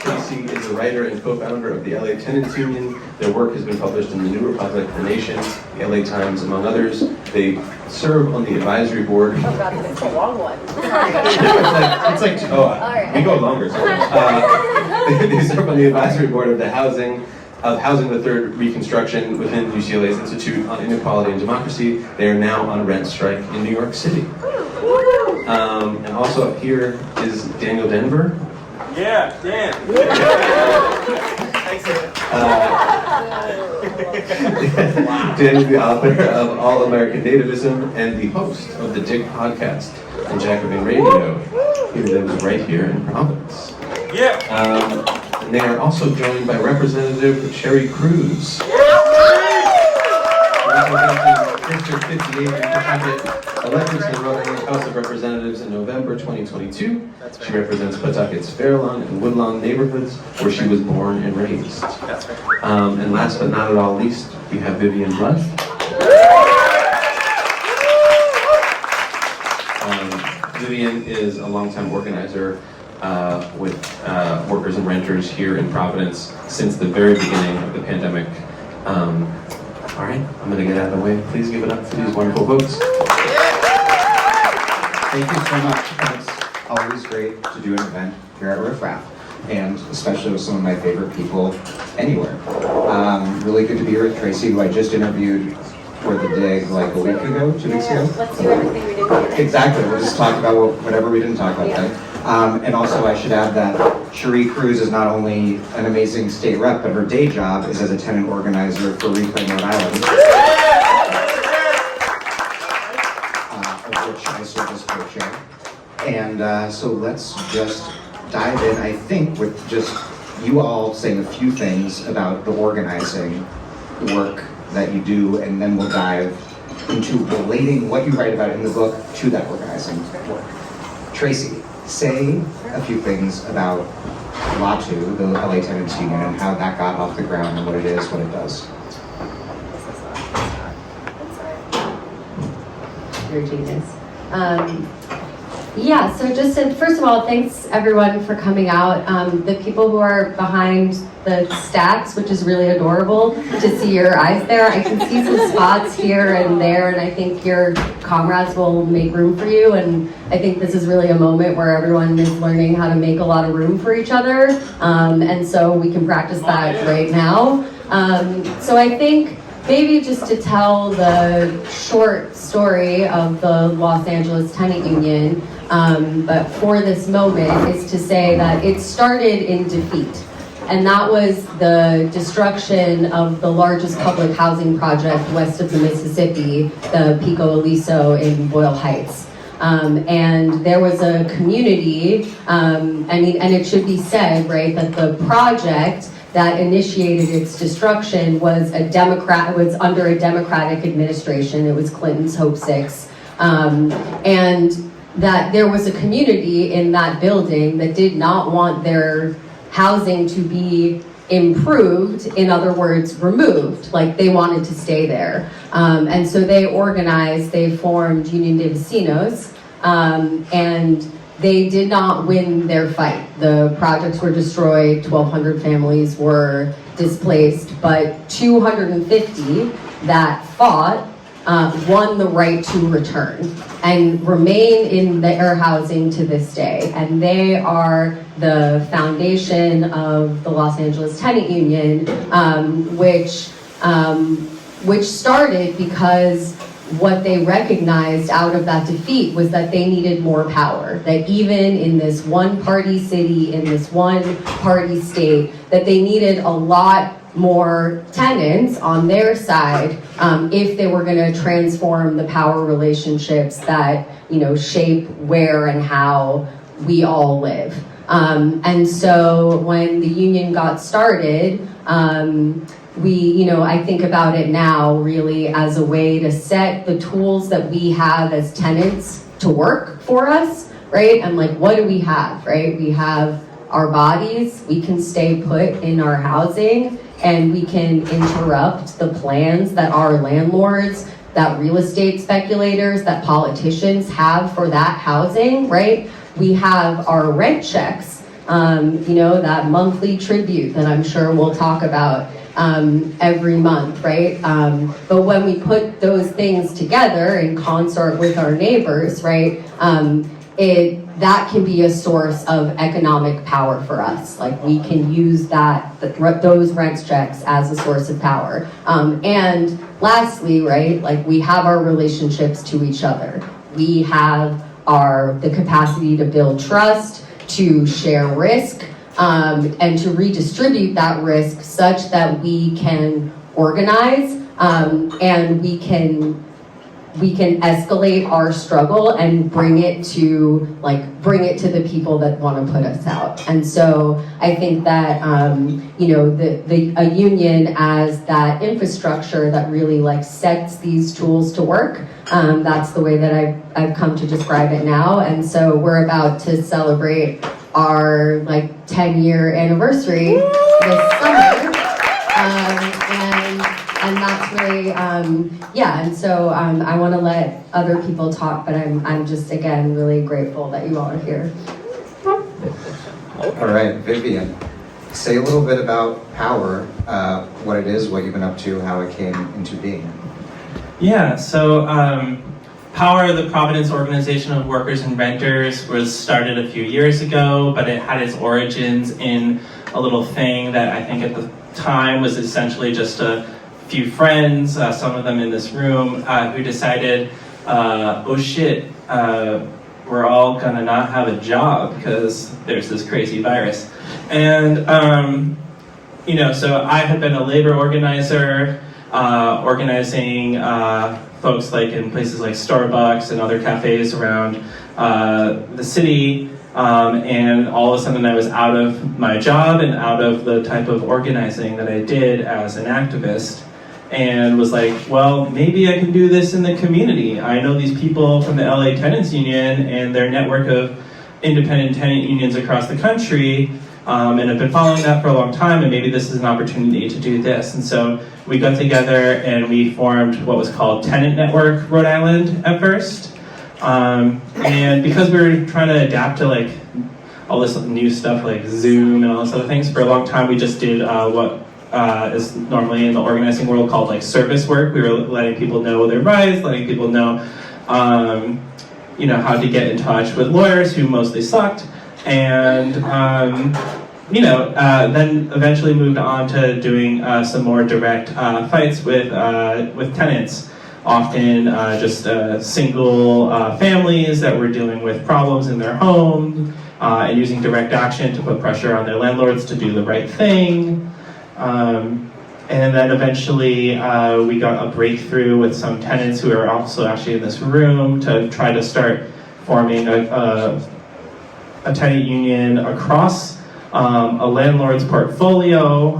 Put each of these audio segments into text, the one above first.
Tracy is a writer and co-founder of the LA Tenants Union. Their work has been published in the New Republic, The Nation, the LA Times, among others. They serve on the advisory board. Oh God, it's a long one. We go longer. They serve on the advisory board of Housing the Third Reconstruction within UCLA's Institute on Inequality and Democracy. They are now on a rent strike in New York City. And also up here is Dan Denvir. Yeah, Dan. Dan is the author of All American Nativism and the host of the Dick podcast and Jacobin Radio. He lives right here in Providence. Yeah. And they are also joined by Representative Cherie Cruz. District 58 in Pawtucket, elected to the Rhode Island House of Representatives in November 2022. She represents Pawtucket's Fairlawn and Woodlawn neighborhoods, where she was born and raised. And last but not at all least, we have Vivian Blush. Vivian is a longtime organizer with workers and renters here in Providence since the very beginning of the pandemic. All right, I'm going to get out of the way. Please give it up for these wonderful folks. Thank you so much. It's always great to do an event here at Riff Raff, and especially with some of my favorite people anywhere. Really good to be here with Tracy, who I just interviewed for the Dig like a week ago, 2 weeks ago. Let's do everything we didn't do. Exactly, we'll just talk about whatever we didn't talk about then. And also I should add that Cherie Cruz is not only an amazing state rep, but her day job is as a tenant organizer for Reclaim Rhode Island. Of which I serve as co-chair. And so let's just dive in, I think, with just you all saying a few things about the organizing work that you do, and then we'll dive into relating what you write about in the book to that organizing work. Tracy, say a few things about LATU, the LA Tenants Union, and how that got off the ground and what it is, what it does. You're a genius. Yeah, so first of all, thanks everyone for coming out. The people who are behind the stacks, which is really adorable to see your eyes there. I can see some spots here and there, and I think your comrades will make room for you. And I think this is really a moment where everyone is learning how to make a lot of room for each other. And so we can practice that right now. So I think maybe just to tell the short story of the Los Angeles Tenant Union, but for this moment, is to say that it started in defeat. And that was the destruction of the largest public housing project west of the Mississippi, the Pico Aliso in Boyle Heights. And there was a community, and it should be said, right, that the project that initiated its destruction was under a Democratic administration. It was Clinton's Hope 6. And that there was a community in that building that did not want their housing to be improved, in other words, removed, like they wanted to stay there. And so they organized, they formed Union de Vecinos, and they did not win their fight. The projects were destroyed, 1,200 families were displaced, but 250 that fought won the right to return and remain in their housing to this day. And they are the foundation of the Los Angeles Tenant Union, which started because what they recognized out of that defeat was that they needed more power, that even in this one-party city, in this one-party state, that they needed a lot more tenants on their side if they were going to transform the power relationships that, shape where and how we all live. And so when the union got started, I think about it now really as a way to set the tools that we have as tenants to work for us, right? And what do we have, right? We have our bodies, we can stay put in our housing, and we can interrupt the plans that our landlords, that real estate speculators, that politicians have for that housing, right? We have our rent checks that monthly tribute that I'm sure we'll talk about every month, right? But when we put those things together in concert with our neighbors, right, that can be a source of economic power for us. Like, we can use those rent checks as a source of power. And lastly, right, like, we have our relationships to each other. We have the capacity to build trust, to share risk, and to redistribute that risk such that we can organize, and we can escalate our struggle and bring it to the people that want to put us out. And so I think that a union as that infrastructure that really sets these tools to work. That's the way that I've come to describe it now. And so we're about to celebrate our 10-year anniversary this summer. And that's really, and so I want to let other people talk, but I'm just, again, really grateful that you all are here. All right, Vivian, say a little bit about POWR, what it is, what you've been up to, how it came into being. Yeah, so POWR, the Providence Organization of Workers and Renters, was started a few years ago, but it had its origins in a little thing that I think at the time was essentially just a few friends, some of them in this room, who decided, oh shit, we're all gonna not have a job because there's this crazy virus. And, so I had been a labor organizer, organizing folks in places like Starbucks and other cafes around the city, and all of a sudden I was out of my job and out of the type of organizing that I did as an activist, and was like, well, maybe I can do this in the community. I know these people from the LA Tenants Union and their network of independent tenant unions across the country, and I've been following that for a long time, and maybe this is an opportunity to do this. And so we got together and we formed what was called Tenant Network Rhode Island at first. And because we were trying to adapt to all this new stuff like Zoom and all those other things, for a long time we just did what is normally in the organizing world called service work. We were letting people know their rights, letting people know how to get in touch with lawyers who mostly sucked, and then eventually moved on to doing some more direct fights with tenants, often just single families that were dealing with problems in their home, and using direct action to put pressure on their landlords to do the right thing. And then eventually we got a breakthrough with some tenants who are also actually in this room to try to start forming a tenant union across a landlord's portfolio,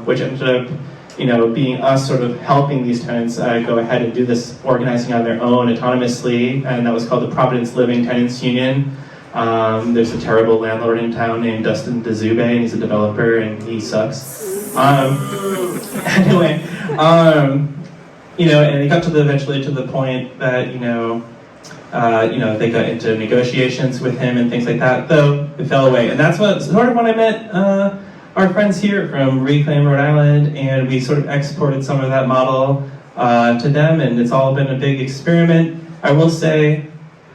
which ended up being us sort of helping these tenants go ahead and do this organizing on their own autonomously, and that was called the Providence Living Tenants Union. There's a terrible landlord in town named Dustin DeZube, and he's a developer and he sucks. Anyway, and it got eventually to the point that they got into negotiations with him and things like that, though it fell away. And that's sort of when I met our friends here from Reclaim Rhode Island, and we sort of exported some of that model to them, and it's all been a big experiment. I will say,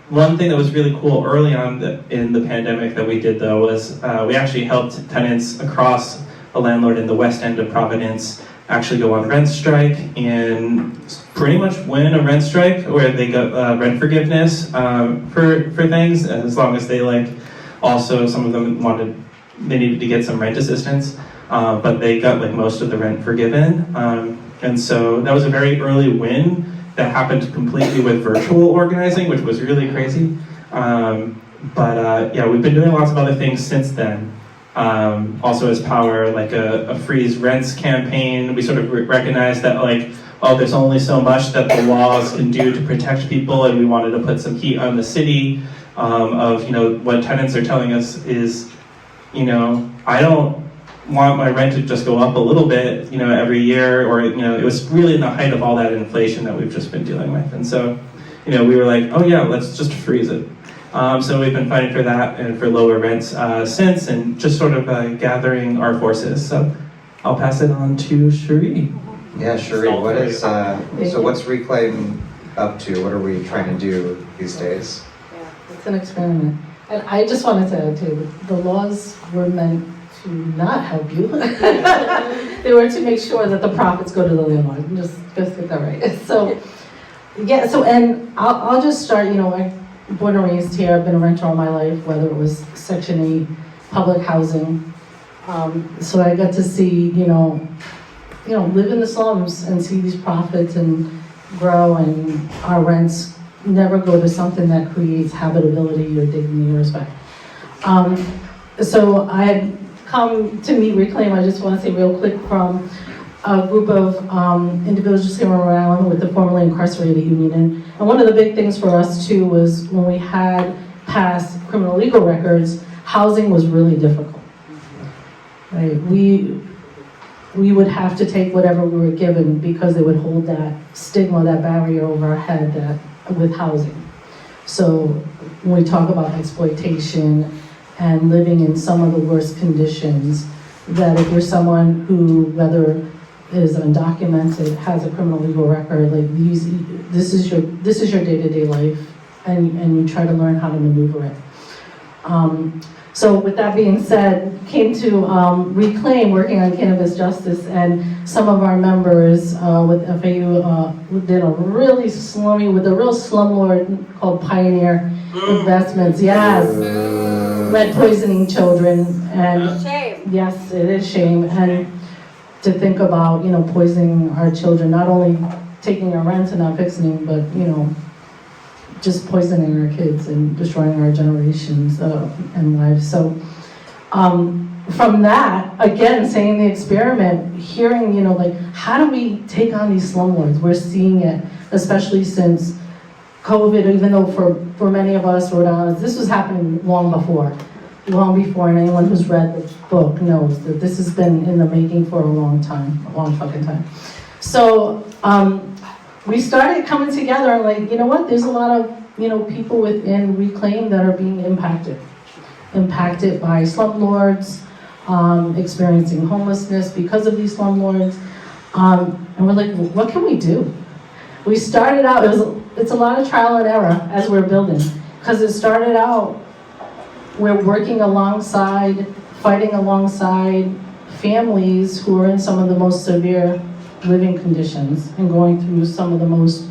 one thing that was really cool early on in the pandemic that we did, though, was we actually helped tenants across a landlord in the west end of Providence actually go on rent strike and pretty much win a rent strike where they got rent forgiveness for things, as long as they also, some of them they needed to get some rent assistance, but they got most of the rent forgiven. And so that was a very early win that happened completely with virtual organizing, which was really crazy. We've been doing lots of other things since then. Also as POWR, a freeze rents campaign. We sort of recognized that there's only so much that the laws can do to protect people, and we wanted to put some heat on the city of what tenants are telling us is, I don't want my rent to just go up a little bit, every year, or it was really in the height of all that inflation that we've just been dealing with. And so, we were like, oh yeah, let's just freeze it. So we've been fighting for that and for lower rents since, and just sort of gathering our forces. So I'll pass it on to Cherie. Yeah, Cherie, what is, so what's Reclaim up to? What are we trying to do these days? Yeah, it's an experiment. And I just wanted to add too, the laws were meant to not help you. They were to make sure that the profits go to the landlord. Just get that right. So, yeah, so, and I'll just start, I'm born and raised here. I've been a renter all my life, whether it was Section 8, public housing. So I got to see, live in the slums and see these profits and grow, and our rents never go to something that creates habitability or dignity or respect. So I had come to meet Reclaim, I just want to say real quick, from a group of individuals here in Rhode Island with the formerly incarcerated union. And one of the big things for us too was when we had passed criminal legal records, housing was really difficult. Right? We would have to take whatever we were given because they would hold that stigma, that barrier over our head that with housing. So when we talk about exploitation and living in some of the worst conditions, that if you're someone who, whether is undocumented, has a criminal legal record, like this is your day-to-day life, and you try to learn how to maneuver it. So with that being said, came to Reclaim, working on cannabis justice, and some of our members with FAU did a really slummy, with a real slumlord called Pioneer Investments. Yes, lead poisoning children, and Shame. yes, it is shame, and to think about poisoning our children, not only taking our rent and not fixing, but just poisoning our kids and destroying our generations and lives. So from that, again, saying the experiment, hearing, like, how do we take on these slumlords? We're seeing it, especially since COVID, even though for many of us, Rhode Island, this was happening long before, and anyone who's read the book knows that this has been in the making for a long fucking time. So, we started coming together and like, you know what, there's a lot of, people within Reclaim that are being impacted by slumlords, experiencing homelessness because of these slumlords. And we're like, what can we do? We started out, it's a lot of trial and error as we're building, because it started out, we're working alongside, fighting alongside families who are in some of the most severe living conditions and going through some of the most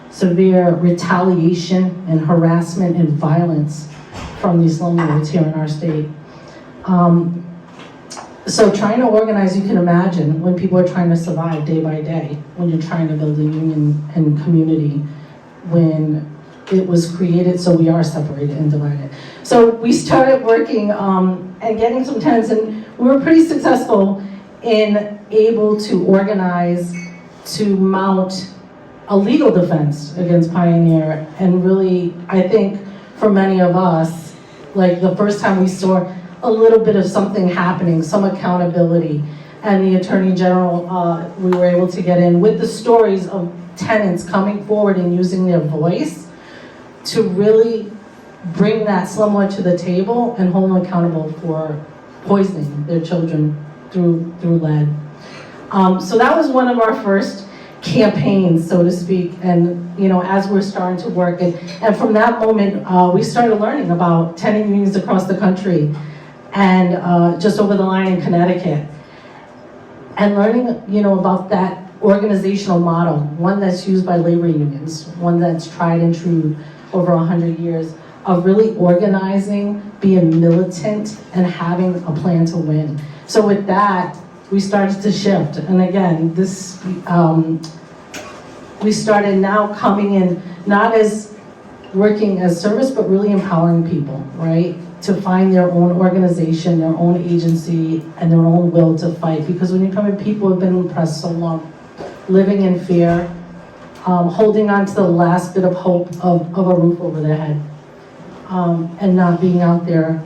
severe retaliation and harassment and violence from these slumlords here in our state. So trying to organize, you can imagine when people are trying to survive day by day, when you're trying to build a union and community, when it was created so we are separated and divided. So we started working and getting some tenants, and we were pretty successful in able to organize to mount a legal defense against Pioneer. And really, I think for many of us, like the first time we saw a little bit of something happening, some accountability, and the Attorney General, we were able to get in with the stories of tenants coming forward and using their voice to really bring that slumlord to the table and hold them accountable for poisoning their children through lead. So that was one of our first campaigns, so to speak, and as we're starting to work, and from that moment, we started learning about tenant unions across the country, and just over the line in Connecticut, and learning, about that organizational model, one that's used by labor unions, one that's tried and true over 100 years, of really organizing, being militant, and having a plan to win. So with that, we started to shift. And again, this, we started now coming in, not as working as service, but really empowering people, right? To find their own organization, their own agency, and their own will to fight. Because when you come in, people have been oppressed so long, living in fear, holding on to the last bit of hope of a roof over their head, and not being out there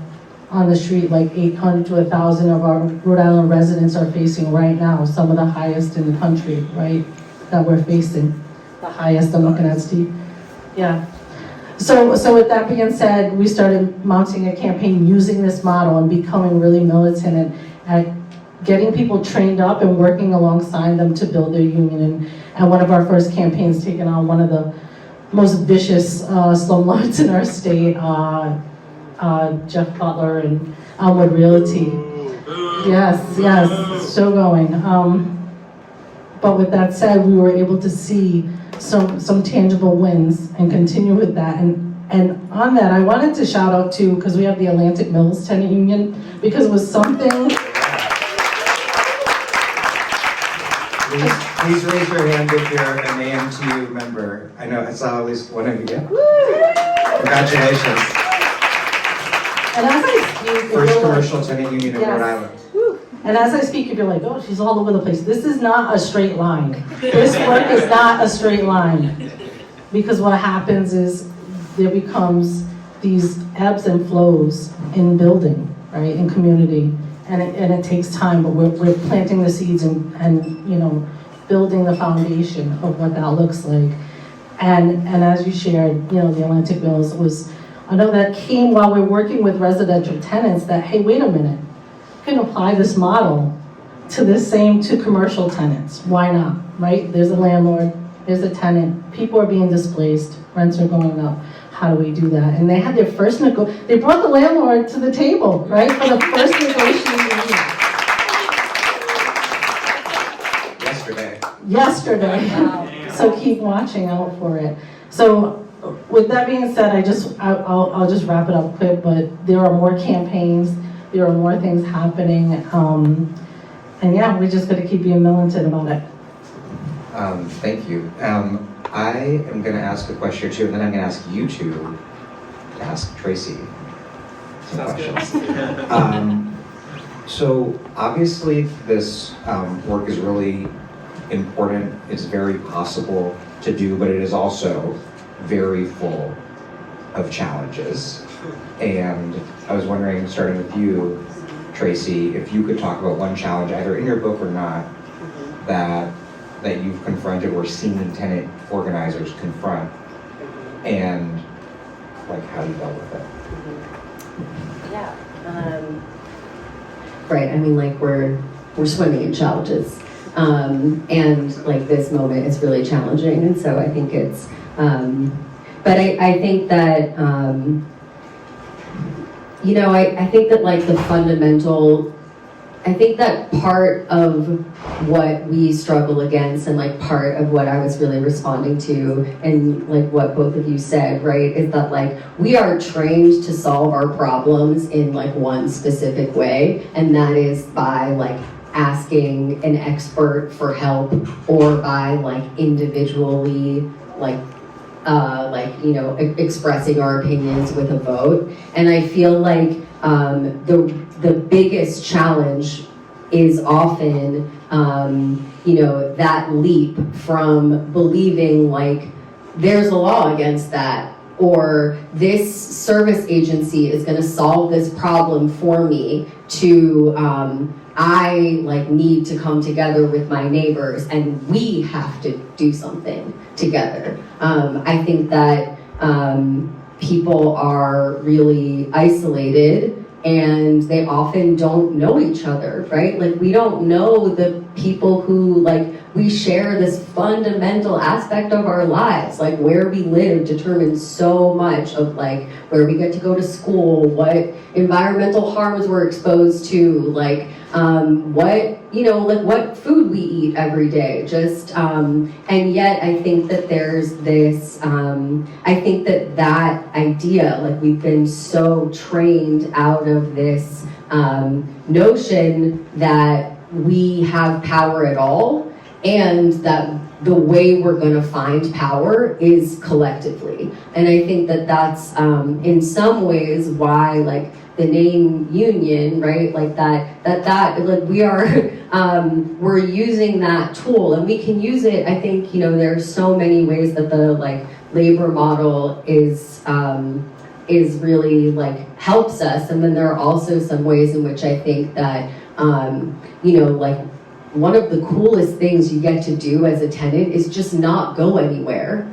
on the street like 800 to 1,000 of our Rhode Island residents are facing right now, some of the highest in the country, right, that we're facing. The highest, I'm looking at Steve. Yeah. So with that being said, we started mounting a campaign using this model and becoming really militant at getting people trained up and working alongside them to build their union. And one of our first campaigns taking on one of the most vicious slumlords in our state, Jeff Butler and Elmwood Realty. Yes, still going. But with that said, we were able to see some tangible wins and continue with that. And on that, I wanted to shout out to, because we have the Atlantic Mills Tenant Union, because it was something. Please raise your hand if you're an AMTU member. I know I saw at least one of you. Yeah. Congratulations. And as I speak, First commercial tenant union in Rhode Island. And as I speak, you're like, oh, she's all over the place. This is not a straight line. This work is not a straight line. Because what happens is there becomes these ebbs and flows in building, right, in community. And it takes time, but we're planting the seeds and building the foundation of what that looks like. And as you shared, the Atlantic Mills was, I know that came while we're working with residential tenants that, hey, wait a minute, you can apply this model to commercial tenants. Why not, right? There's a landlord, there's a tenant, people are being displaced, rents are going up. How do we do that? And they had their first they brought the landlord to the table, right, for the first negotiation meeting. Yesterday. Wow. So keep watching out for it. So with that being said, I'll just wrap it up quick, but there are more campaigns, there are more things happening, and yeah, we just gotta keep being militant about it. Thank you. I am going to ask a question or two, and then I'm going to ask you two to ask Tracy some questions. So obviously this work is really important. It's very possible to do, but it is also very full of challenges. And I was wondering, starting with you, Tracy, if you could talk about one challenge, either in your book or not, that you've confronted or seen tenant organizers confront, and like how you dealt with it. Yeah. Right, I mean, like we're swimming in challenges. And like this moment is really challenging. And so I think it's, but I think that, I think that like the fundamental, I think that part of what we struggle against and like part of what I was really responding to and like what both of you said, right, is that like we are trained to solve our problems in like one specific way, and that is by like asking an expert for help or by like individually expressing our opinions with a vote. And I feel like the biggest challenge is often that leap from believing like there's a law against that, or this service agency is going to solve this problem for me, to I like need to come together with my neighbors and we have to do something together. I think that people are really isolated and they often don't know each other, right? Like we don't know the people who like we share this fundamental aspect of our lives, like where we live determines so much of like where we get to go to school, what environmental harms we're exposed to, like what food we eat every day, just and yet I think that there's this I think that idea, like we've been so trained out of this notion that we have power at all, and that the way we're going to find power is collectively. And I think that that's in some ways why like the name union, right, like that like we are we're using that tool, and we can use it. I think there's so many ways that the like labor model is really like helps us, and then there are also some ways in which I think that like one of the coolest things you get to do as a tenant is just not go anywhere.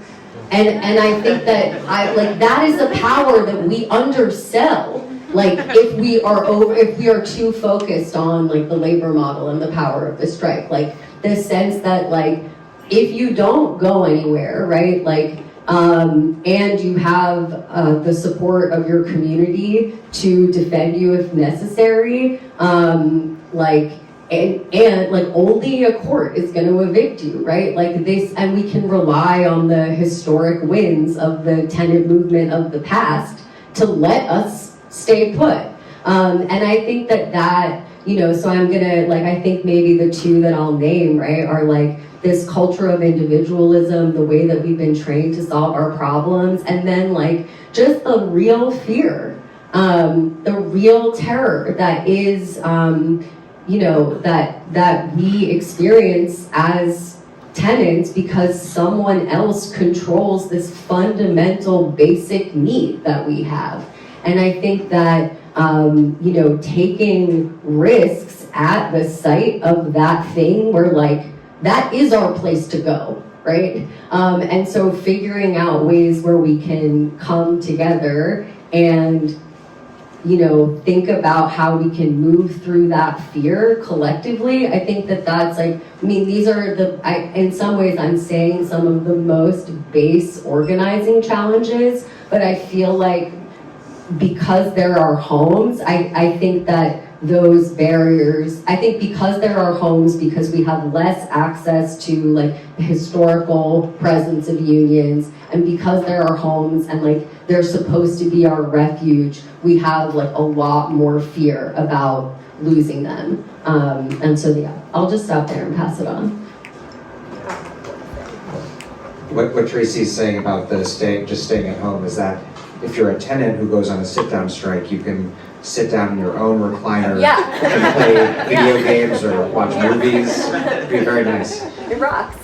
And I think that that is a power that we undersell. Like if we are too focused on like the labor model and the power of the strike, like the sense that like if you don't go anywhere, right, like and you have the support of your community to defend you if necessary, like only a court is going to evict you, right? Like this, and we can rely on the historic wins of the tenant movement of the past to let us stay put. And I think that, you know, so I'm gonna, like, I think maybe the two that I'll name, right, are like this culture of individualism, the way that we've been trained to solve our problems, and then like just the real fear, the real terror that is, you know, that we experience as tenants because someone else controls this fundamental basic need that we have. And I think that, you know, taking risks at the site of that thing, we're like, that is our place to go, right? And so figuring out ways where we can come together and, you know, think about how we can move through that fear collectively. I think that that's like, I mean, these are in some ways I'm saying some of the most base organizing challenges, but I feel like because there are homes, I think that those barriers, I think because there are homes, because we have less access to like the historical presence of unions, and because there are homes and like they're supposed to be our refuge, we have like a lot more fear about losing them. And so yeah, I'll just stop there and pass it on. What Tracy's saying about the staying at home is that if you're a tenant who goes on a sit-down strike, you can sit down in your own recliner and play video games or watch movies. It'd be very nice. It rocks.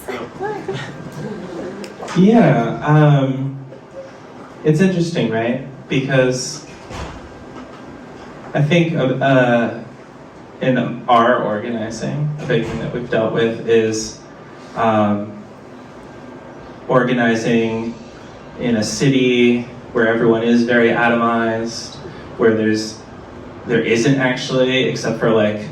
Yeah, it's interesting, right? Because I think in our organizing, the big thing that we've dealt with is organizing in a city where everyone is very atomized, where there isn't actually, except for like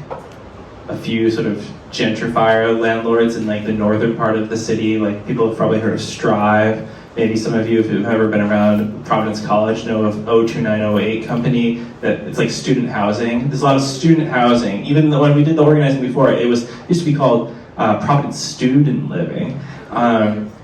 a few sort of gentrifier landlords in like the northern part of the city. Like people have probably heard of Strive. Maybe some of you who've ever been around Providence College know of 02908 company, that it's like student housing. There's a lot of student housing. Even though when we did the organizing before, it used to be called Providence Student Living.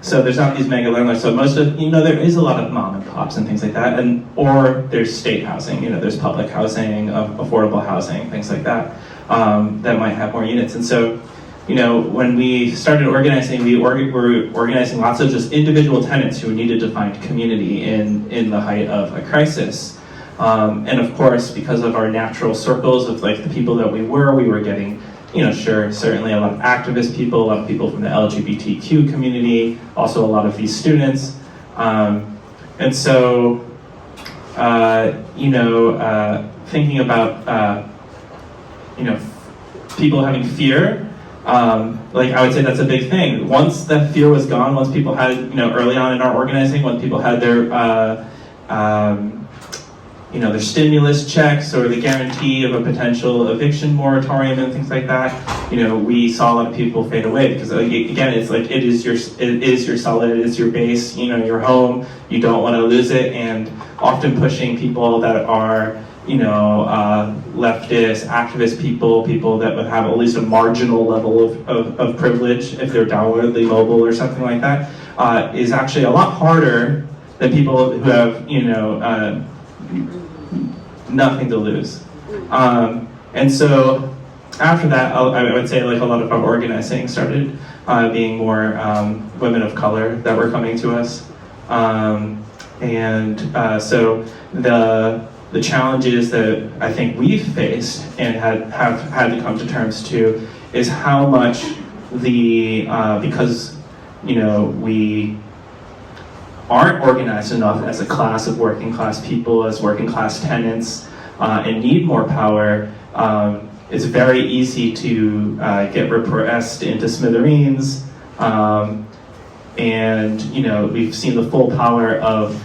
So there's not these mega landlords. So most of, you know, there is a lot of mom and pops and things like that, or there's state housing. You know, there's public housing, affordable housing, things like that, that might have more units. And so, you know, when we started organizing, we were organizing lots of just individual tenants who needed to find community in the height of a crisis. And of course, because of our natural circles of like the people that we were getting, you know, certainly a lot of activist people, a lot of people from the LGBTQ community, also a lot of these students. And so, you know, thinking about, you know, people having fear, like I would say that's a big thing. Once that fear was gone, once people had, you know, early on in our organizing, when people had their, you know, their stimulus checks or the guarantee of a potential eviction moratorium and things like that, you know, we saw a lot of people fade away because, again, it's like it is your solid, it is your base, you know, your home. You don't want to lose it, and often pushing people that are, you know, leftist, activist people that would have at least a marginal level of privilege if they're downwardly mobile or something like that, is actually a lot harder than people who have, you know, nothing to lose. And so after that, I would say like a lot of our organizing started being more women of color that were coming to us. So the challenges that I think we've faced and have had to come to terms to is how much because, you know, we aren't organized enough as a class of working class people, as working class tenants, and need more power, it's very easy to get repressed into smithereens, and we've seen the full power of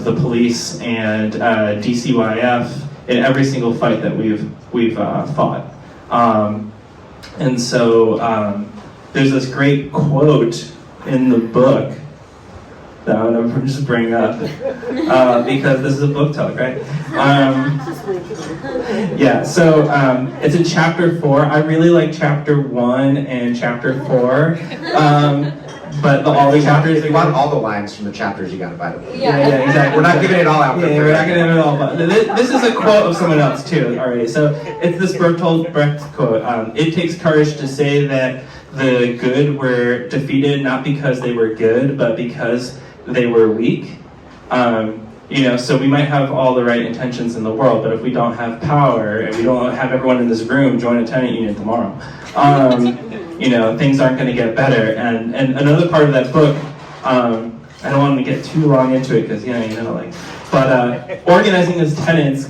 the police and DCYF in every single fight that we've fought. And so there's this great quote in the book that I'm going to just bring up because this is a book talk, right? Yeah, so it's in chapter 4. I really like chapter 1 and chapter 4, but all the chapters. If you want all the lines from the chapters, you got to buy the book. Yeah, exactly. We're not giving it all out. Yeah, we're not giving it all. But this is a quote of someone else too. Already, so it's this Bertolt Brecht quote. It takes courage to say that the good were defeated not because they were good, but because they were weak. So we might have all the right intentions in the world, but if we don't have power and we don't have everyone in this room join a tenant union tomorrow, things aren't going to get better. And another part of that book, I don't want to get too long into it because but organizing as tenants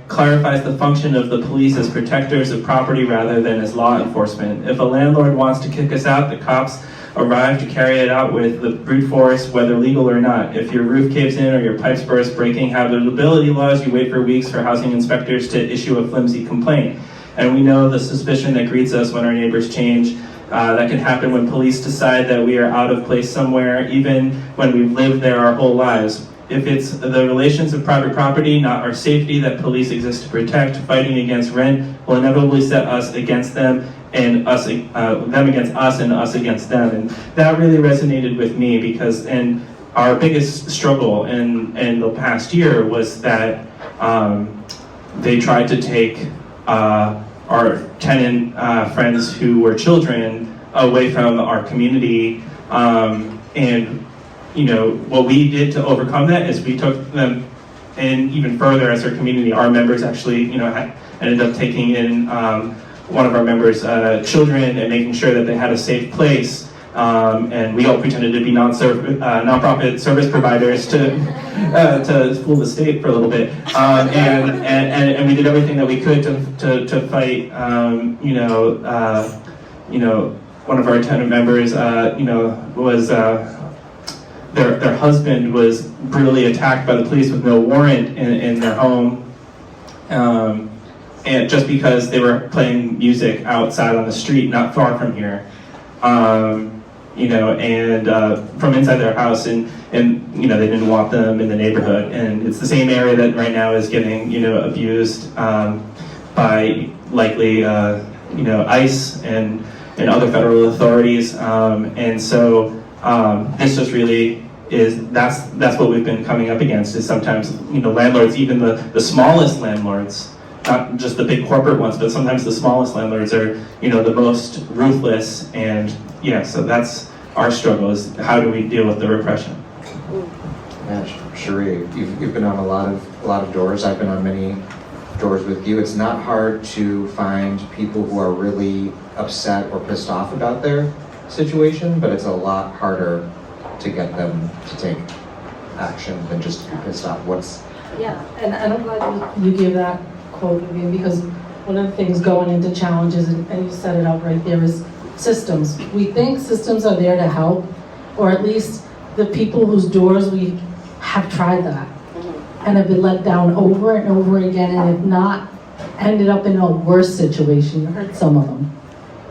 clarifies the function of the police as protectors of property rather than as law enforcement. If a landlord wants to kick us out, the cops arrive to carry it out with the brute force, whether legal or not. If your roof caves in or your pipes burst, breaking habitability laws, you wait for weeks for housing inspectors to issue a flimsy complaint. And we know the suspicion that greets us when our neighbors change. That can happen when police decide that we are out of place somewhere, even when we've lived there our whole lives. If it's the relations of private property, not our safety, that police exist to protect, fighting against rent will inevitably set us against them, and them against us and us against them. And that really resonated with me because our biggest struggle in the past year was that they tried to take our tenant friends who were children away from our community. What we did to overcome that is we took them in even further as our community. Our members actually, ended up taking in one of our members' children and making sure that they had a safe place. And we all pretended to be nonprofit service providers to fool the state for a little bit. And we did everything that we could to fight. One of our tenant members, was. Their husband was brutally attacked by the police with no warrant in their home, and just because they were playing music outside on the street not far from here, from inside their house, and they didn't want them in the neighborhood. And it's the same area that right now is getting abused by likely ICE and other federal authorities, and so. This just really that's what we've been coming up against is sometimes, landlords, even the smallest landlords, not just the big corporate ones, but sometimes the smallest landlords are, the most ruthless. And so that's our struggle, is how do we deal with the repression? Yeah, Cherie, you've been on a lot of doors. I've been on many doors with you. It's not hard to find people who are really upset or pissed off about their situation, but it's a lot harder to get them to take action than just to be pissed off. And I'm glad you gave that quote, Vivian, because one of the things going into challenges, and you set it up right there, is systems. We think systems are there to help, or at least the people whose doors we have tried that and have been let down over and over again, and have not ended up in a worse situation. You heard some of them,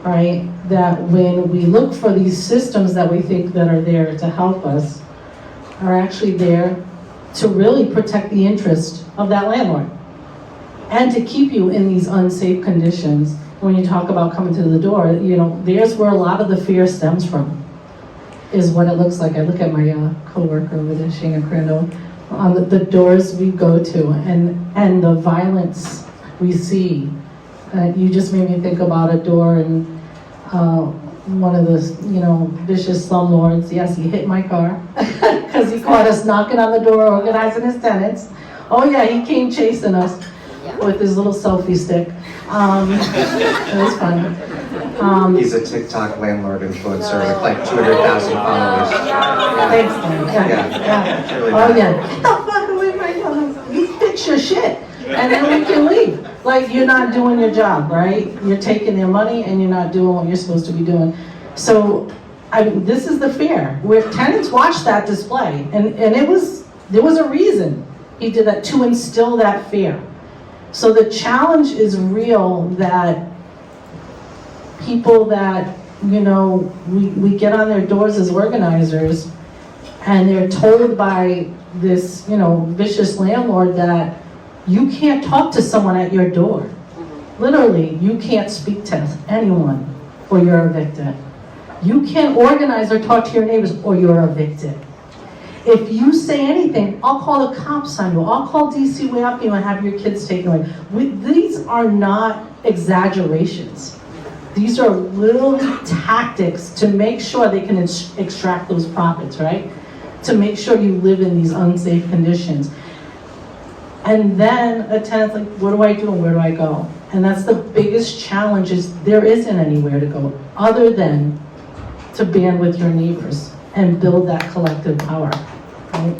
right? That when we look for these systems that we think that are there to help us, are actually there to really protect the interest of that landlord and to keep you in these unsafe conditions. When you talk about coming to the door, there's where a lot of the fear stems from, is what it looks like. I look at my coworker over there, Shana Crandall, on the doors we go to, and the violence we see. You just made me think about a door, and one of the vicious slumlords, yes, he hit my car because he caught us knocking on the door, organizing his tenants. Oh yeah, he came chasing us with his little selfie stick. It was fun. He's a TikTok landlord influencer with like 200,000 followers. Thanks, Dan. Yeah. Really Oh yeah. Get the fuck away from my house. You fix your shit, and then we can leave. Like, you're not doing your job, right? You're taking their money and you're not doing what you're supposed to be doing. So I mean, this is the fear, where tenants watched that display, and there was a reason he did that, to instill that fear. So the challenge is real, that people that, we get on their doors as organizers, and they're told by this, vicious landlord that you can't talk to someone at your door. Literally, you can't speak to anyone, or you're evicted. You can't organize or talk to your neighbors, or you're evicted. If you say anything, I'll call the cops on you. I'll call DCYF and have your kids taken away. These are not exaggerations. These are little tactics to make sure they can extract those profits, right? To make sure you live in these unsafe conditions. And then a tenant's like, what do I do and where do I go? And that's the biggest challenge, is there isn't anywhere to go other than to band with your neighbors and build that collective power, right?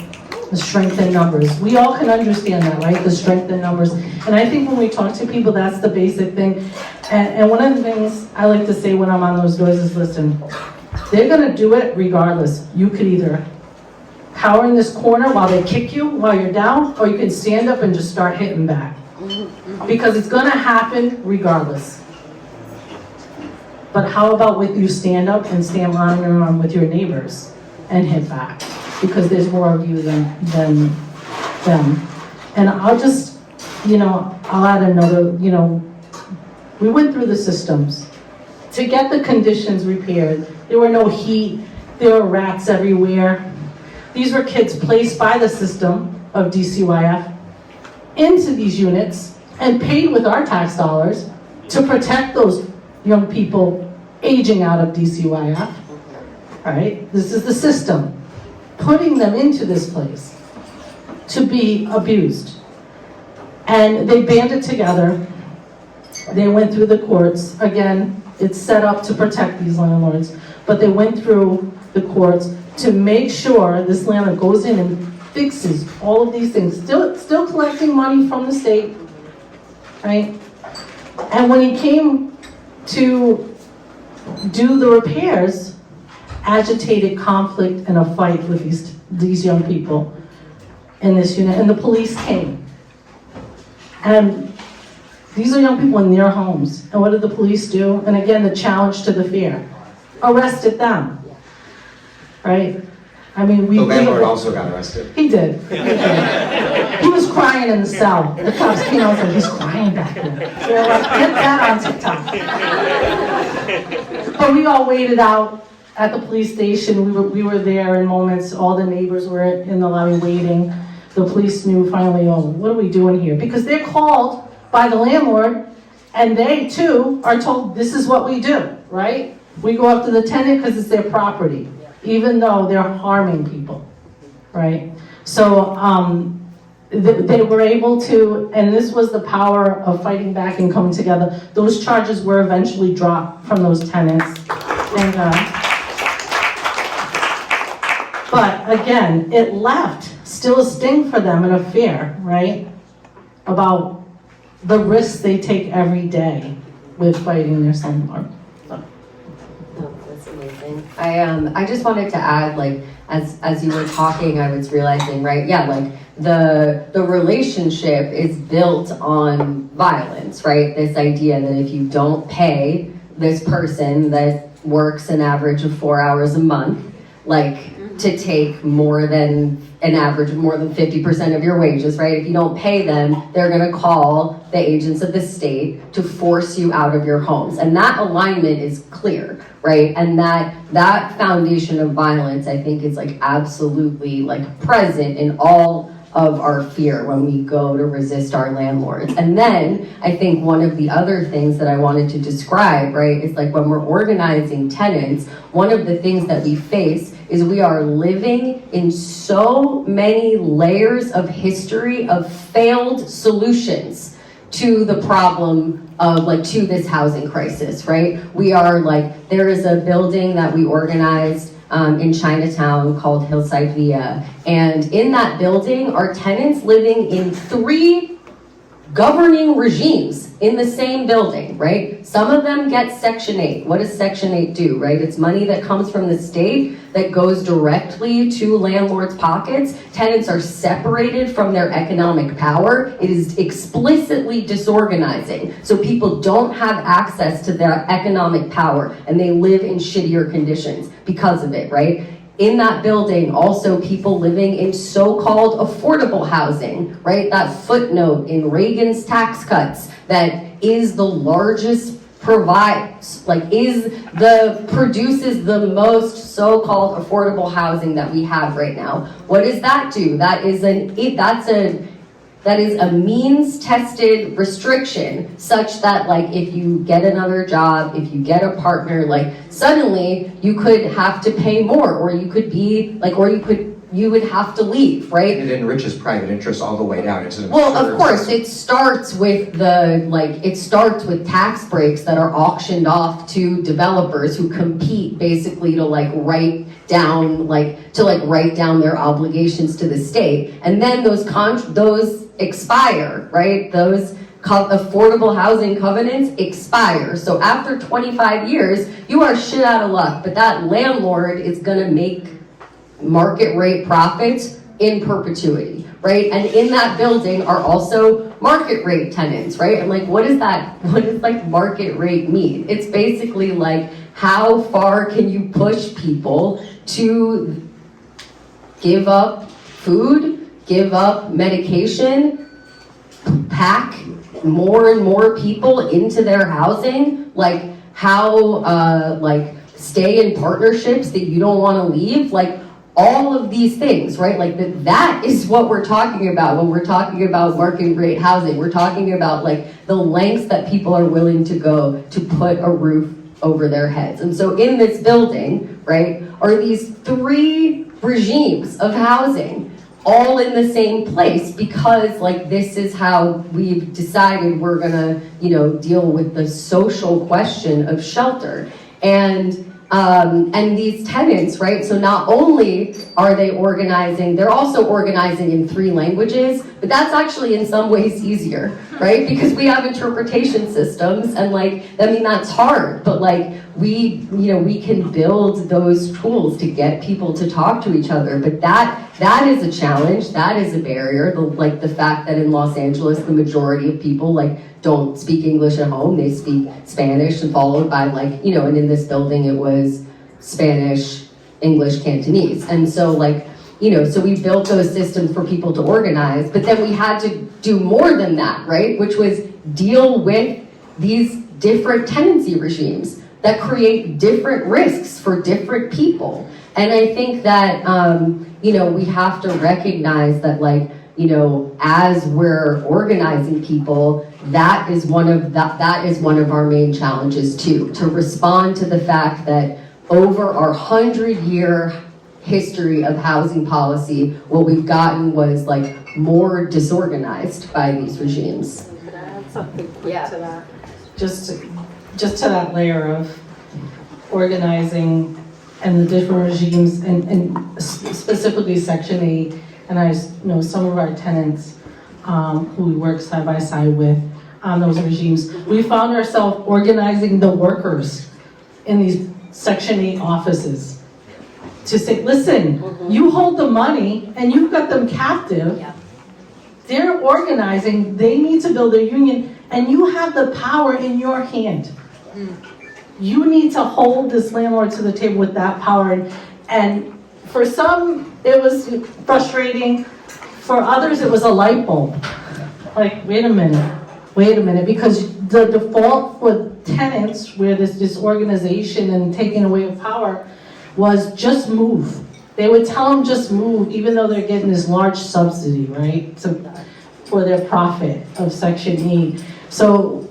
The strength in numbers. We all can understand that, right? The strength in numbers. And I think when we talk to people, that's the basic thing. And one of the things I like to say when I'm on those doors is, listen, they're gonna do it regardless. You could either cower in this corner while they kick you while you're down, or you can stand up and just start hitting back. Because it's gonna happen regardless. But how about with you stand up and stand arm in arm with your neighbors and hit back? Because there's more of you than them. And I'll just, I'll add another, we went through the systems. To get the conditions repaired, there were no heat, there were rats everywhere. These were kids placed by the system of DCYF into these units and paid with our tax dollars to protect those young people aging out of DCYF, right? This is the system, putting them into this place to be abused. And they banded together, they went through the courts. Again, it's set up to protect these landlords, but they went through the courts to make sure this landlord goes in and fixes all of these things, still collecting money from the state, right? And when he came to do the repairs, agitated conflict and a fight with these young people in this unit, and the police came. And these are young people in their homes, and what did the police do? And again, the challenge to the fear, arrested them, right? I mean, The landlord also got arrested. He did. He was crying in the cell. The cops came out and said, he's crying back there. So we're like, get that on TikTok. But we all waited out at the police station. We were there in moments. All the neighbors were in the lobby waiting. The police knew finally, oh, what are we doing here? Because they're called by the landlord, and they too are told this is what we do, right? We go up to the tenant because it's their property, even though they're harming people, right? So they were able to, and this was the power of fighting back and coming together. Those charges were eventually dropped from those tenants. And, but again, it left still a sting for them and a fear, right? About the risks they take every day with fighting their landlord. No, that's amazing. I just wanted to add, like, as you were talking, I was realizing, right? Yeah, like the relationship is built on violence, right? This idea that if you don't pay this person that works an average of 4 hours a month, like to take more than an average of more than 50% of your wages, right? If you don't pay them, they're gonna call the agents of the state to force you out of your homes. And that alignment is clear, right? And that foundation of violence, I think, is like absolutely like present in all of our fear when we go to resist our landlords. And then I think one of the other things that I wanted to describe, right, is like when we're organizing tenants, one of the things that we face is we are living in so many layers of history of failed solutions to the problem of like to this housing crisis, right? We are like, there is a building that we organized in Chinatown called Hillside Via. And in that building are tenants living in 3 governing regimes in the same building, right? Some of them get Section 8. What does Section 8 do, right? It's money that comes from the state that goes directly to landlords' pockets. Tenants are separated from their economic power. It is explicitly disorganizing. So people don't have access to their economic power, and they live in shittier conditions because of it, right? In that building, also people living in so-called affordable housing, right? That footnote in Reagan's tax cuts that is the largest produces the most so-called affordable housing that we have right now. What does that do? That is a means-tested restriction such that, like, if you get another job, if you get a partner, like, suddenly you could have to pay more, or you could be, like, you would have to leave, right? It enriches private interests all the way down. It's an Well, absurd of course, system. it starts with tax breaks that are auctioned off to developers who compete basically to write down their obligations to the state, and then those expire, right? Those affordable housing covenants expire. So after 25 years, you are shit out of luck, but that landlord is gonna make market rate profits in perpetuity, right? And in that building are also market rate tenants, right? And what does market rate mean? It's basically how far can you push people to give up food, give up medication, pack more and more people into their housing, stay in partnerships that you don't want to leave, all of these things, right? That is what we're talking about when we're talking about market rate housing. We're talking about the lengths that people are willing to go to put a roof over their heads. And so in this building, right, are these 3 regimes of housing all in the same place because this is how we've decided we're gonna, deal with the social question of shelter. And these tenants, right? So not only are they organizing, they're also organizing in 3 languages, but that's actually in some ways easier, right? Because we have interpretation systems, and that's hard, but we can build those tools to get people to talk to each other. But that is a challenge, that is a barrier. The fact that in Los Angeles, the majority of people don't speak English at home, they speak Spanish, and followed by and in this building it was Spanish, English, Cantonese. And so so we built those systems for people to organize, but then we had to do more than that, right? Which was deal with these different tenancy regimes that create different risks for different people. And I think that, we have to recognize that as we're organizing people, that is one of our main challenges too, to respond to the fact that over our 100-year history of housing policy, what we've gotten was more disorganized by these regimes. Could I add something quick to that? Just to that layer of organizing and the different regimes, and specifically Section 8, and I know some of our tenants who we work side by side with on those regimes, we found ourselves organizing the workers in these Section 8 offices to say, listen, you hold the money and you've got them captive. Yeah. They're organizing, they need to build a union, and you have the power in your hand. You need to hold this landlord to the table with that power. And for some, it was frustrating. For others, it was a light bulb. Wait a minute, because the default for tenants where there's disorganization and taking away of power was just move. They would tell them just move, even though they're getting this large subsidy, right, for their profit of Section 8. So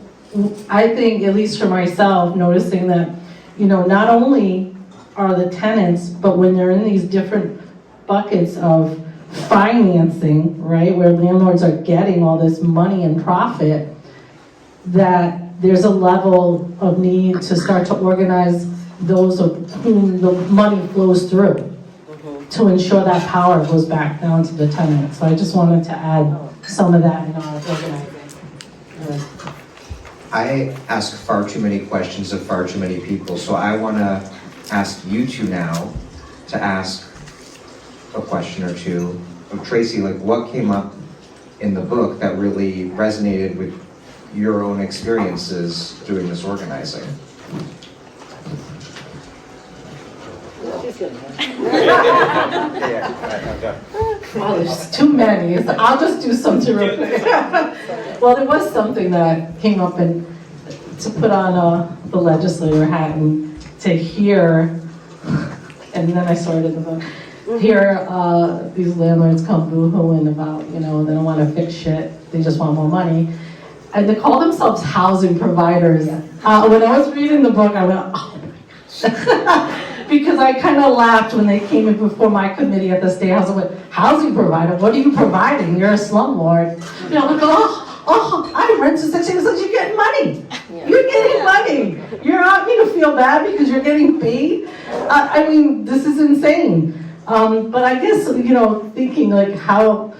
I think, at least for myself, noticing that, not only are the tenants, but when they're in these different buckets of financing, right, where landlords are getting all this money and profit, that there's a level of need to start to organize those of whom the money flows through to ensure that power goes back down to the tenant. So I just wanted to add some of that in our organizing. I ask far too many questions of far too many people, so I want to ask you two now to ask a question or two of Tracy, like what came up in the book that really resonated with your own experiences doing this organizing? Well, there's too many. So I'll just do something real quick. Well, there was something that came up and to put on the legislator hat and to hear, and then I started the book, hear these landlords come boo-hooing about, they don't want to fix shit, they just want more money. And they call themselves housing providers. When I was reading the book, I went, oh my gosh. Because I kind of laughed when they came in before my committee at the State House. I went, housing provider, what are you providing? You're a slumlord. Like, I rent to Section 8. You're getting money. Yeah. You're getting money. You're not going to feel bad because you're getting paid. I mean, this is insane. But I guess, thinking like how,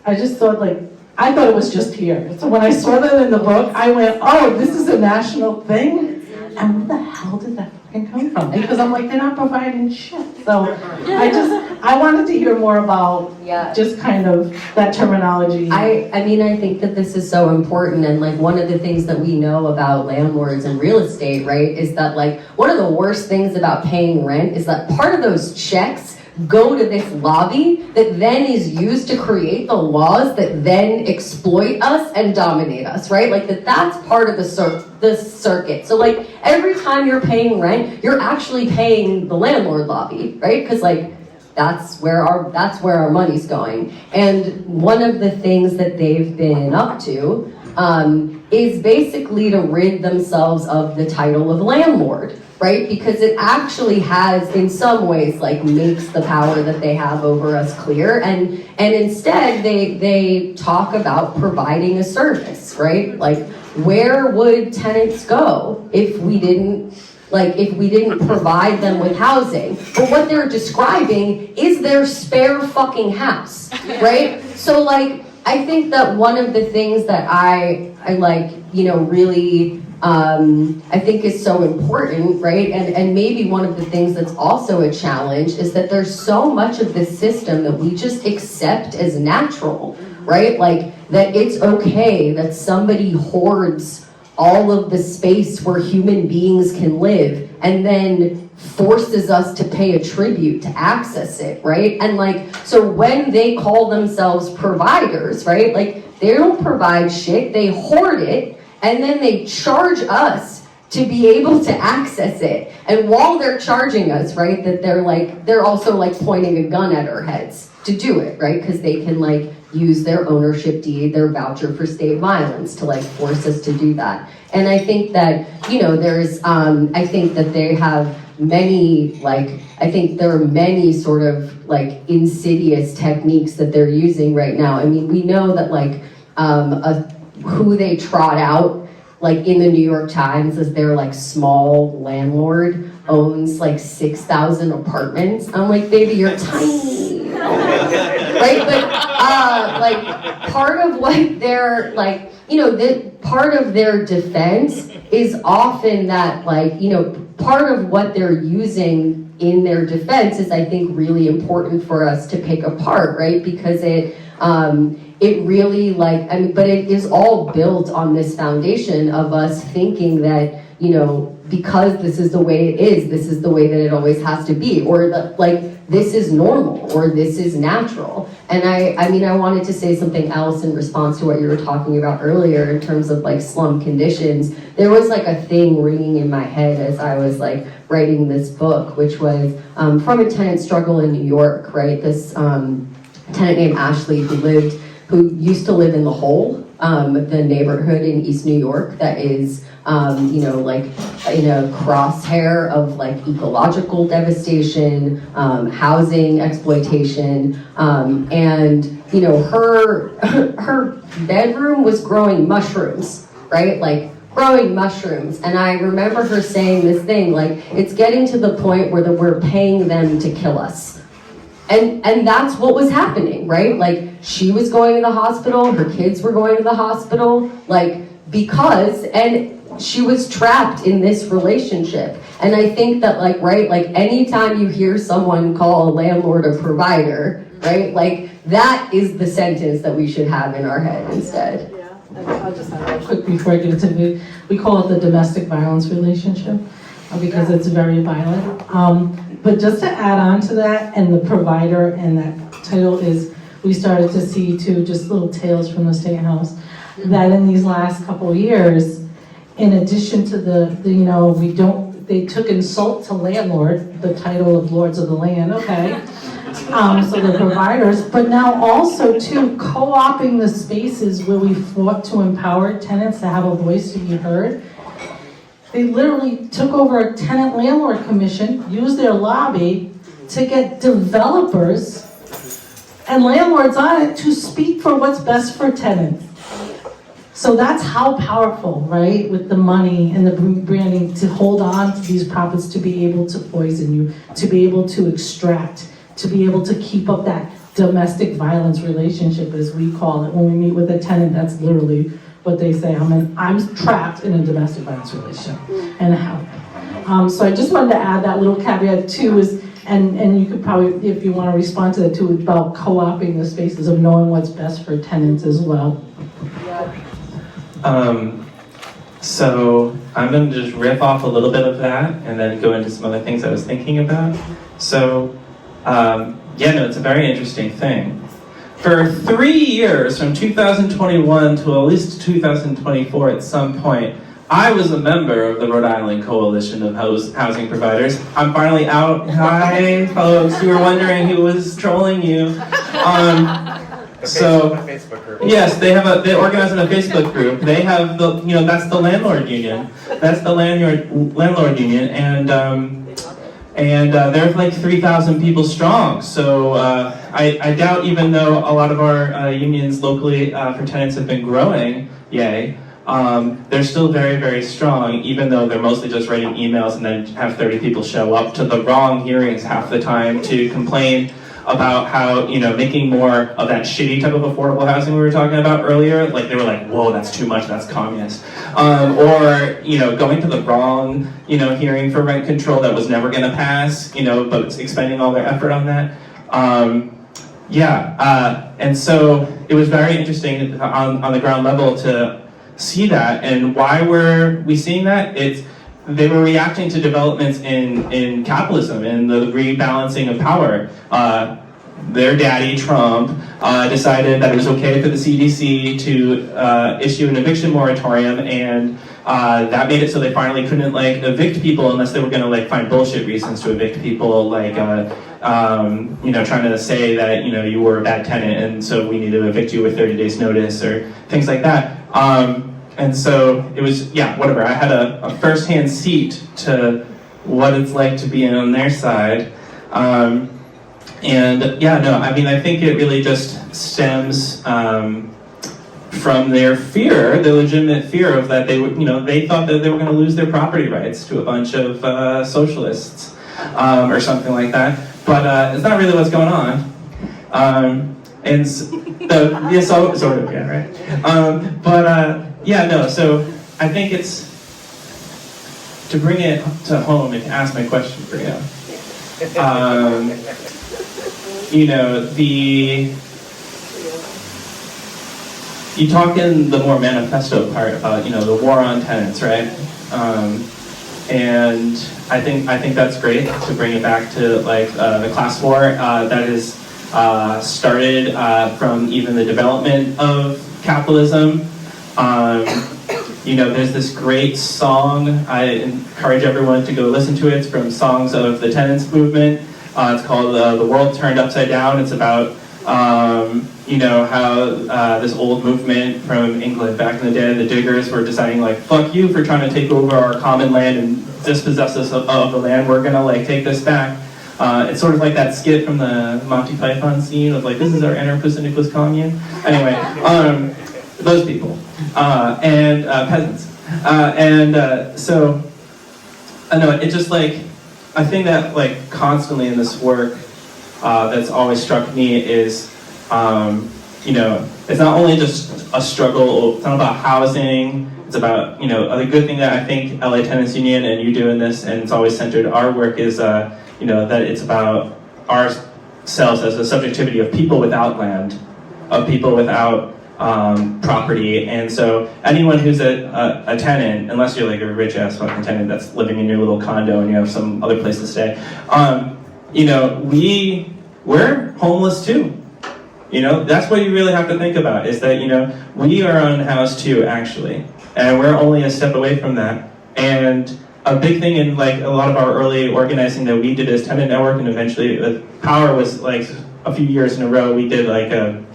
I just thought like, I thought it was just here. So when I saw that in the book, I went, oh, this is a national thing? And where the hell did that fucking come from? Because I'm like, they're not providing shit. So I wanted to hear more about just kind of that terminology. I mean, I think that this is so important, and like one of the things that we know about landlords and real estate, right, is that like one of the worst things about paying rent is that part of those checks go to this lobby that then is used to create the laws that then exploit us and dominate us, right? Like that's part of the circuit. So like every time you're paying rent, you're actually paying the landlord lobby, right? Because like that's where our money's going. And one of the things that they've been up to is basically to rid themselves of the title of landlord, right? Because it actually has, in some ways, like makes the power that they have over us clear. And instead, they talk about providing a service, right? Like, where would tenants go if we didn't provide them with housing? But what they're describing is their spare fucking house, right? So like, I think that one of the things that I like, really, I think is so important, right? And maybe one of the things that's also a challenge is that there's so much of this system that we just accept as natural, right? Like that it's okay that somebody hoards all of the space where human beings can live and then forces us to pay a tribute to access it, right? And like, so when they call themselves providers, right? Like they don't provide shit, they hoard it, and then they charge us to be able to access it. And while they're charging us, right, that they're also like pointing a gun at our heads to do it, right? Because they can like use their ownership deed, their voucher for state violence to like force us to do that. And I think that, there's, I think that they have many, I think there are many sort of like insidious techniques that they're using right now. I mean, we know that like who they trot out like in the New York Times as their like small landlord owns like 6,000 apartments. I'm like, baby, you're tiny, right? But like part of what they're like, part of their defense is often that like, part of what they're using in their defense is, I think, really important for us to pick apart, right? Because it really but it is all built on this foundation of us thinking that, because this is the way it is, this is the way that it always has to be, or that like this is normal, or this is natural. And I wanted to say something else in response to what you were talking about earlier in terms of like slum conditions. There was like a thing ringing in my head as I was like writing this book, which was from a tenant struggle in New York, right? This tenant named Ashley who used to live in the Hole, the neighborhood in East New York that is, like in a crosshair of like ecological devastation, housing exploitation, and her bedroom was growing mushrooms, right? Like growing mushrooms. And I remember her saying this thing, like, it's getting to the point where we're paying them to kill us. And that's what was happening, right? Like, she was going to the hospital, her kids were going to the hospital, like, because, and she was trapped in this relationship. And I think that right, anytime you hear someone call a landlord a provider, right, that is the sentence that we should have in our head instead. Yeah, and I'll just add Quick before I get into it, we call it the domestic violence relationship because it's very violent. But just to add on to that, and the provider and that title is, we started to see too, just little tales from the State House, that in these last couple of years, in addition to they took insult to landlord, the title of Lords of the Land, okay. So the providers, but now also too, co-opting the spaces where we fought to empower tenants to have a voice to be heard. They literally took over a tenant landlord commission, used their lobby to get developers and landlords on it to speak for what's best for tenants. So that's how powerful, right, with the money and the branding, to hold on to these profits, to be able to poison you, to be able to extract, to be able to keep up that domestic violence relationship, as we call it. When we meet with a tenant, that's literally what they say. I'm trapped in a domestic violence relationship, and how. So I just wanted to add that little caveat too, and you could probably, if you want to respond to that too, about co-opting the spaces of knowing what's best for tenants as well. So I'm going to just riff off a little bit of that and then go into some other things I was thinking about. So, it's a very interesting thing. For 3 years, from 2021 to at least 2024 at some point, I was a member of the Rhode Island Coalition of Housing Providers. I'm finally out. Hi, folks. You were wondering who was trolling you. Facebook group. Yes, they organize in a Facebook group. They have that's the landlord union. That's the landlord union, and they're like 3,000 people strong. So I doubt, even though a lot of our unions locally for tenants have been growing, yay, they're still very, very strong, even though they're mostly just writing emails and then have 30 people show up to the wrong hearings half the time to complain about how, making more of that shitty type of affordable housing we were talking about earlier, they were like, whoa, that's too much, that's communist. Or, going to the wrong, hearing for rent control that was never gonna pass, but it's expending all their effort on that. And so it was very interesting on the ground level to see that. And why were we seeing that? They were reacting to developments in capitalism and the rebalancing of power. Their daddy, Trump, decided that it was okay for the CDC to issue an eviction moratorium, and that made it so they finally couldn't evict people unless they were going to find bullshit reasons to evict people, trying to say that you were a bad tenant and so we need to evict you with 30 days notice or things like that. And so it was, whatever. I had a first-hand seat to what it's like to be on their side. I think it really just stems from their fear, the legitimate fear of that they thought that they were going to lose their property rights to a bunch of socialists or something like that. But it's not really what's going on. So I think it's, to bring it to home and to ask my question for you. You talk in the more manifesto part about, the war on tenants, right? And I think that's great to bring it back to the class war that is started from even the development of capitalism. There's this great song. I encourage everyone to go listen to it. It's from Songs of the Tenants Movement. It's called The World Turned Upside Down. It's about, how this old movement from England back in the day, the Diggers, were deciding, fuck you for trying to take over our common land and dispossess us of the land. We're going to, take this back. It's sort of like that skit from the Monty Python scene of, this is our anarcho-syndicalist commune. Anyway, those people. And peasants. So, I know, it just, a thing that, constantly in this work that's always struck me is it's not only just a struggle, it's not about housing, it's about, the good thing that I think LA Tenants Union and you do in this, and it's always centered our work is, that it's about ourselves as a subjectivity of people without land, of people without property. And so anyone who's a tenant, unless you're like a rich ass fucking tenant that's living in your little condo and you have some other place to stay, we're homeless too. That's what you really have to think about, is that, we are unhoused too, actually. And we're only a step away from that. And a big thing in like a lot of our early organizing that we did as Tenant Network, and eventually POWR was like a few years in a row, we did like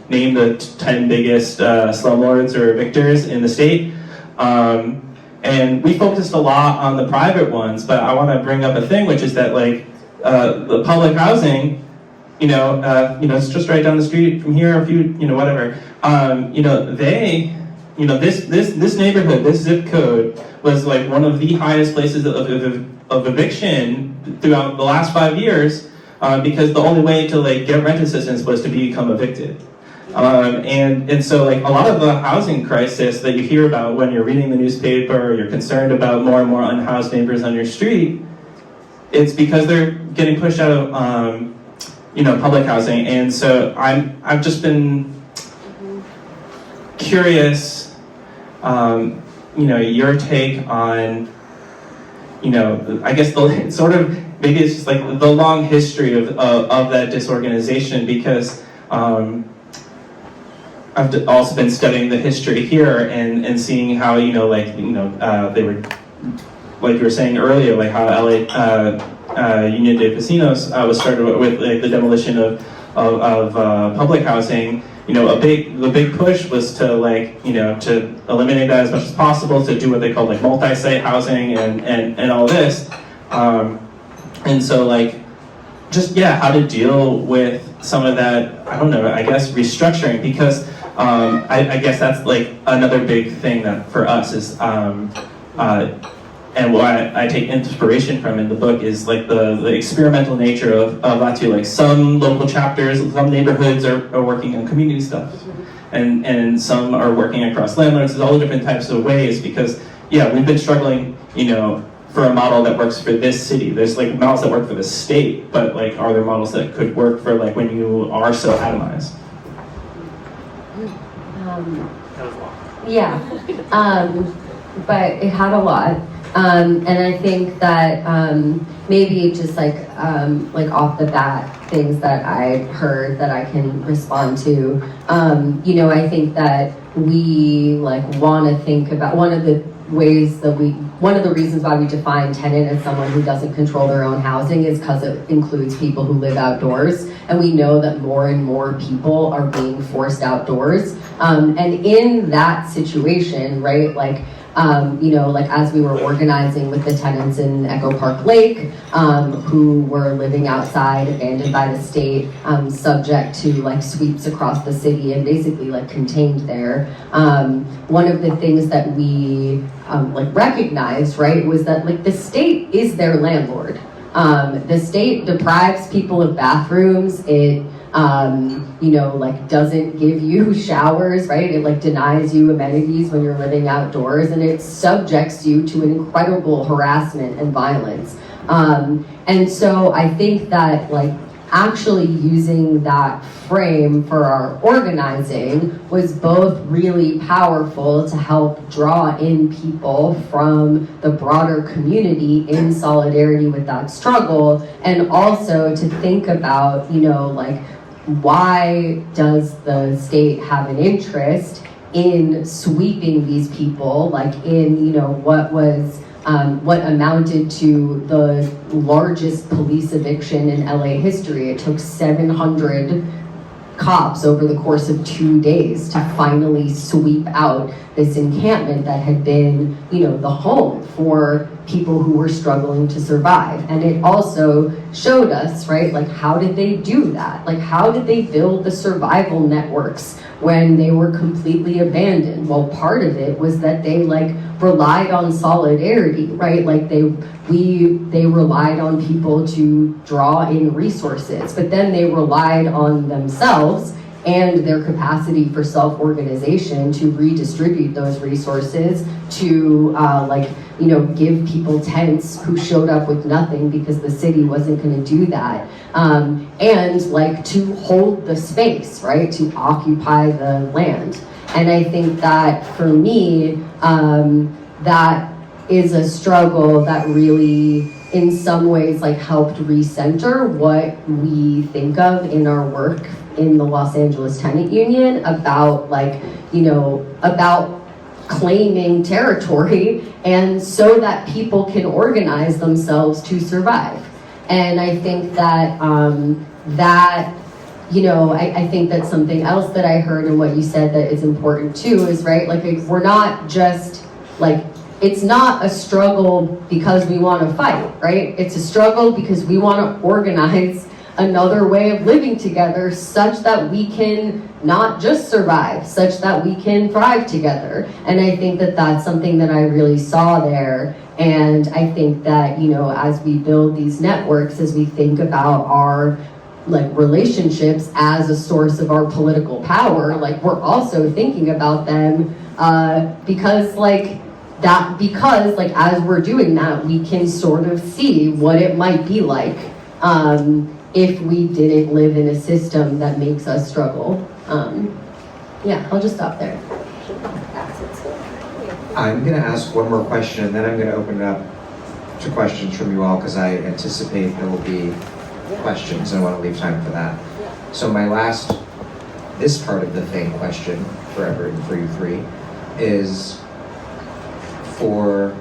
name the 10 biggest slumlords or evictors in the state. And we focused a lot on the private ones, but I want to bring up a thing, which is that like the public housing, it's just right down the street from here, a few, whatever. This neighborhood, this zip code was like one of the highest places of eviction throughout the last 5 years, because the only way to like get rent assistance was to become evicted. And so like a lot of the housing crisis that you hear about when you're reading the newspaper, or you're concerned about more and more unhoused neighbors on your street, it's because they're getting pushed out of public housing. And so I've just been curious, your take on, I guess the sort of, maybe it's just like the long history of that disorganization, because I've also been studying the history here and seeing how, they were, like you were saying earlier, like how LA Union de Vecinos was started with like the demolition of public housing. The big push was to like, to eliminate that as much as possible, to do what they call like multi-site housing and all this. And so like, just, how to deal with some of that, I don't know, I guess restructuring, because I guess that's like another big thing that for us is, and what I take inspiration from in the book is like the experimental nature of Latu. Like some local chapters, some neighborhoods are working on community stuff, and some are working across landlords. There's all different types of ways, because we've been struggling, for a model that works for this city. There's like models that work for the state, but like are there models that could work for like when you are so atomized? But it had a lot. And I think that maybe just like off the bat, things that I heard that I can respond to. I think that we want to think about one of the reasons why we define tenant as someone who doesn't control their own housing is because it includes people who live outdoors, and we know that more and more people are being forced outdoors. And in that situation, right, as we were organizing with the tenants in Echo Park Lake, who were living outside, abandoned by the state, subject to sweeps across the city and basically contained there. One of the things that we recognized, right, was that the state is their landlord. The state deprives people of bathrooms. It doesn't give you showers, right? It denies you amenities when you're living outdoors, and it subjects you to incredible harassment and violence. And so I think that actually using that frame for our organizing was both really powerful to help draw in people from the broader community in solidarity with that struggle, and also to think about, why does the state have an interest in sweeping these people, in, what amounted to the largest police eviction in LA history. It took 700 cops over the course of 2 days to finally sweep out this encampment that had been, the home for people who were struggling to survive. And it also showed us, right, how did they do that? How did they build the survival networks when they were completely abandoned? Well, part of it was that they relied on solidarity, right? They relied on people to draw in resources, but then they relied on themselves and their capacity for self-organization to redistribute those resources to give people tents who showed up with nothing because the city wasn't going to do that, and like to hold the space, right, to occupy the land. And I think that for me, that is a struggle that really in some ways like helped recenter what we think of in our work in the Los Angeles Tenant Union about about claiming territory, and so that people can organize themselves to survive. And I think that I think that's something else that I heard in what you said that is important too, is right, like we're not just like, it's not a struggle because we want to fight, right? It's a struggle because we want to organize another way of living together such that we can not just survive, such that we can thrive together. And I think that that's something that I really saw there. And I think that, as we build these networks, as we think about our relationships as a source of our political power, we're also thinking about them because as we're doing that, we can sort of see what it might be like if we didn't live in a system that makes us struggle. I'll just stop there. I'm going to ask one more question, and then I'm going to open it up to questions from you all, because I anticipate there will be questions, and I want to leave time for that. So my last, this part of the thing question for you three is for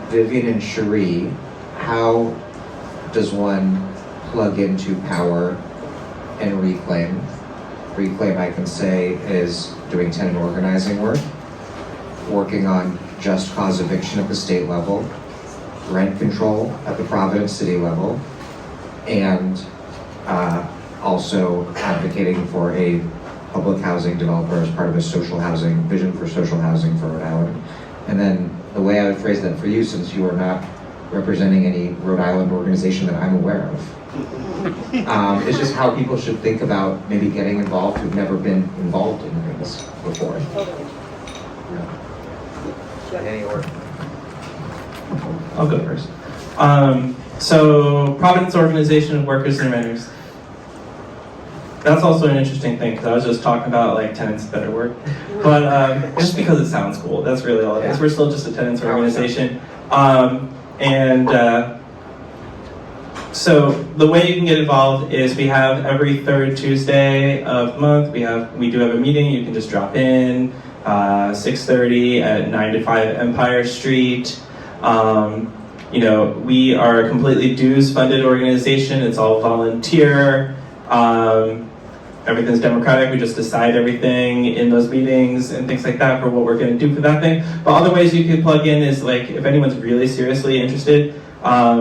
Vivian and Cherie, how does one plug into POWR and Reclaim? Reclaim, I can say, is doing tenant organizing work, working on just cause eviction at the state level, rent control at the Providence city level, and also advocating for a public housing developer as part of a social housing, vision for social housing for Rhode Island. And then the way I would phrase that for you, since you are not representing any Rhode Island organization that I'm aware of, it's just how people should think about maybe getting involved who've never been involved in things before. Any order? I'll go first. So Providence Organization of Workers and Renters. That's also an interesting thing, because I was just talking about tenants better work, but just because it sounds cool, that's really all it is. We're still just a tenants organization. So the way you can get involved is we have every third Tuesday of the month, we do have a meeting. You can just drop in 6:30 at 9 to 5 Empire Street. We are a completely dues-funded organization. It's all volunteer. Everything's democratic. We just decide everything in those meetings and things like that for what we're going to do for that thing. But other ways you could plug in is if anyone's really seriously interested,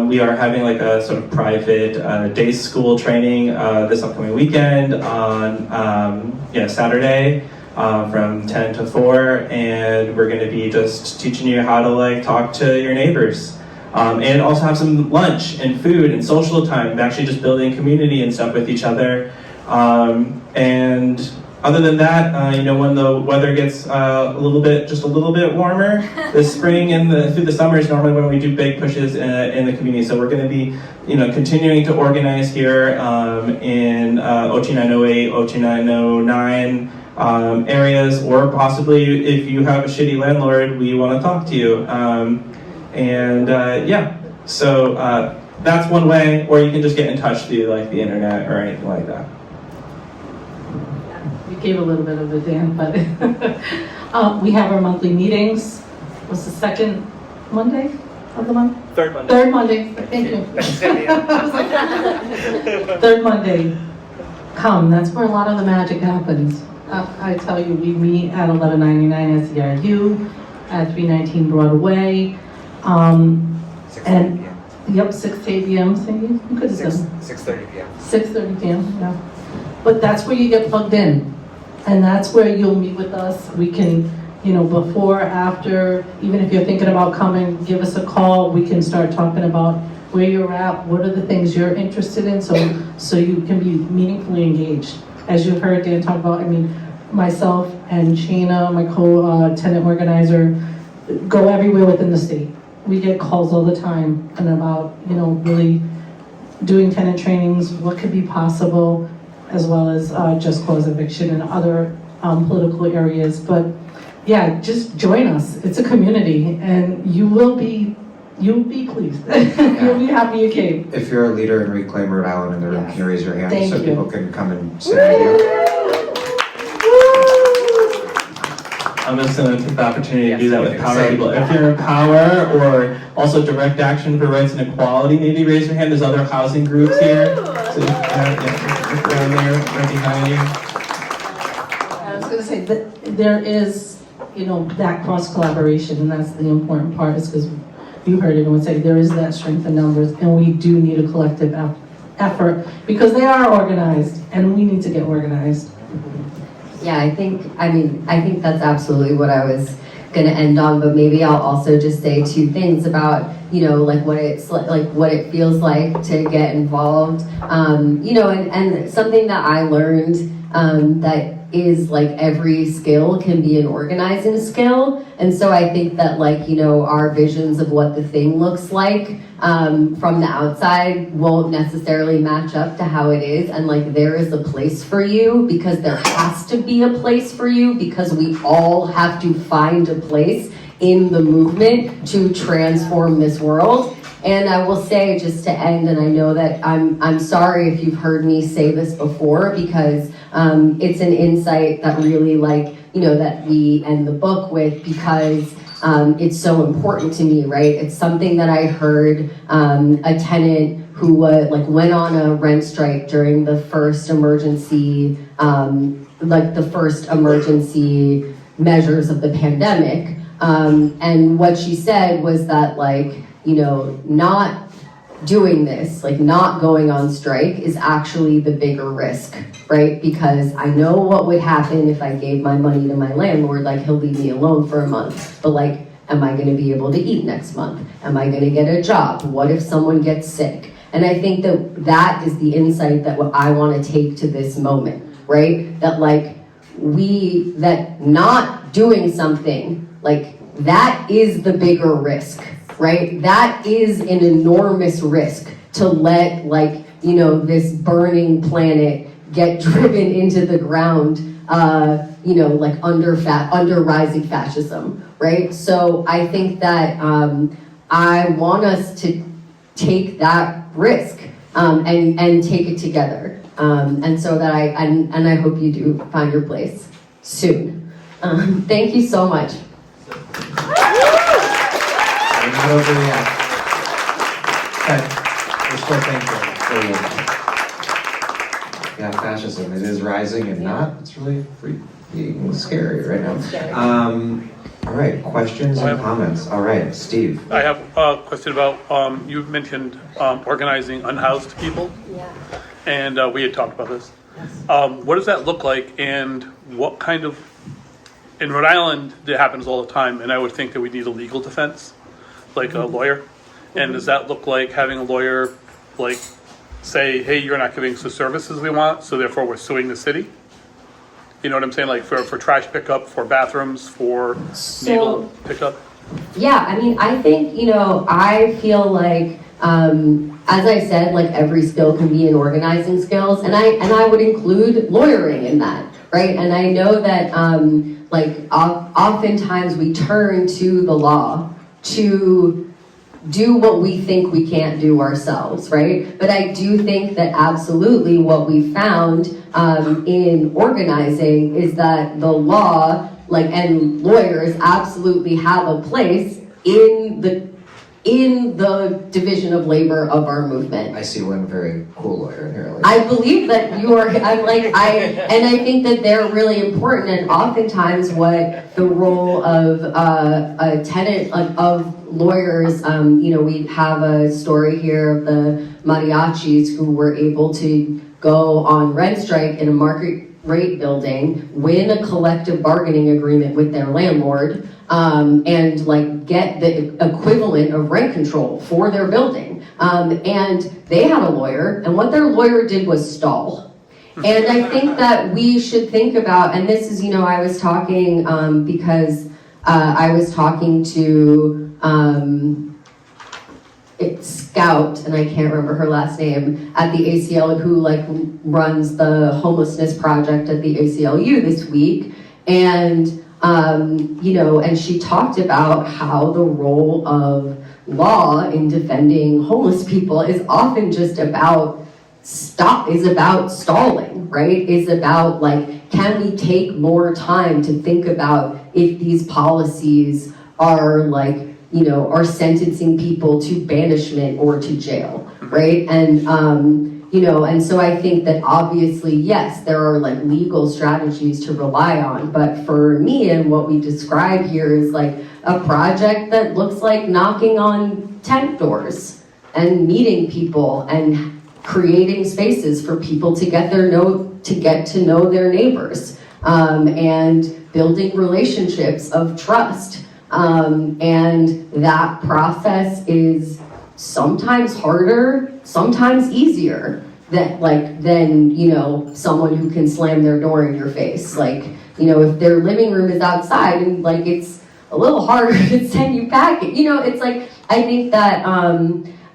we are having a sort of private day school training this upcoming weekend on Saturday from 10 to 4, and we're going to be just teaching you how to talk to your neighbors. And also have some lunch and food and social time, actually just building community and stuff with each other. And other than that, when the weather gets just a little bit warmer, the spring and through the summer is normally when we do big pushes in the community. So we're going to be, continuing to organize here in 0908, 0909 areas, or possibly if you have a shitty landlord, we want to talk to you. So that's one way, or you can just get in touch through the internet or anything like that. You gave a little bit of it, Dan, but we have our monthly meetings. What's the second Monday of the month? Third Monday. Third Monday, thank you. Third Monday, come, that's where a lot of the magic happens. I tell you, we meet at 1199 SEIU, at 319 Broadway. 6:30 p.m. Yep, 6 to 8 p.m. So you could have done 6:30 p.m. 6:30 p.m. Yeah, but that's where you get plugged in, and that's where you'll meet with us. We can, before, after, even if you're thinking about coming, give us a call. We can start talking about where you're at, what are the things you're interested in, so you can be meaningfully engaged. as you heard Dan talk about, I mean, myself and Shana, my co-tenant organizer, go everywhere within the state. We get calls all the time and about, really doing tenant trainings, what could be possible, as well as just cause eviction and other political areas. But yeah, just join us. It's a community, and you'll be pleased. You'll be happy you came. If you're a leader in Reclaim Rhode Island in the room, Yes. can you raise your hand Thank so you. people can come and sit with you? I'm just going to take the opportunity to do that with Yes. POWR people. If you're in POWR or also Direct Action for Rights and Equality, maybe raise your hand. There's other housing groups here. So look around there, right behind you. I was going to say that there is, that cross collaboration, and that's the important part. Is because you heard everyone say there is that strength in numbers, and we do need a collective effort because they are organized, and we need to get organized. Yeah, I think that's absolutely what I was gonna end on, but maybe I'll also just say two things about, what it feels like to get involved, and something that I learned, that is like every skill can be an organizing skill. And so I think that our visions of what the thing looks like from the outside won't necessarily match up to how it is. And there is a place for you because there has to be a place for you because we all have to find a place in the movement to transform this world. And I will say, just to end, and I know that I'm sorry if you've heard me say this before because it's an insight that really that we end the book with because it's so important to me, right? It's something that I heard a tenant who went on a rent strike during the first emergency, measures of the pandemic. And what she said was that not doing this, not going on strike is actually the bigger risk, right? Because I know what would happen if I gave my money to my landlord, he'll leave me alone for a month. But am I gonna be able to eat next month? Am I gonna get a job? What if someone gets sick? And I think that is the insight that what I wanna take to this moment, right? That that not doing something, that is the bigger risk, right? That is an enormous risk to let this burning planet get driven into the ground, under rising fascism, right? So I think that I want us to take that risk and take it together, and so that I hope you do find your place soon. Thank you so much. We're not over yet. But we're still thankful for you. Yeah, fascism, it is rising and it's really freaking scary right now. All right, questions and comments. All right, Steve. I have a question about, you mentioned organizing unhoused people. Yeah. And we had talked about this. What does that look like and what kind of, in Rhode Island, it happens all the time, and I would think that we need a legal defense, like a lawyer. And does that look like having a lawyer, say, hey, you're not giving us the services we want, so therefore we're suing the city? You know what I'm saying? For trash pickup, for bathrooms, for needle pickup? Yeah, I think, I feel as I said, every skill can be an organizing skills, and I would include lawyering in that, right? And I know that oftentimes we turn to the law to do what we think we can't do ourselves, right? But I do think that absolutely what we found in organizing is that the law, and lawyers absolutely have a place in the division of labor of our movement. I see one very cool lawyer in here. I believe that you are, and I think that they're really important, and oftentimes what the role of a tenant, of lawyers, we have a story here of the mariachis who were able to go on rent strike in a market rate building, win a collective bargaining agreement with their landlord, and get the equivalent of rent control for their building. And they had a lawyer, and what their lawyer did was stall. And I think that we should think about, and this is, I was talking because I was talking to Scout, and I can't remember her last name, at the ACL, who runs the homelessness project at the ACLU this week, and and she talked about how the role of law in defending homeless people is often just about stalling, right? Is about can we take more time to think about if these policies are are sentencing people to banishment or to jail, right? And and so I think that obviously, yes, there are legal strategies to rely on, but for me and what we describe here is a project that looks like knocking on tent doors and meeting people and creating spaces for people to get to know their neighbors, and building relationships of trust. And that process is sometimes harder, sometimes easier than someone who can slam their door in your face. If their living room is outside and it's a little harder to send you back. It's I think that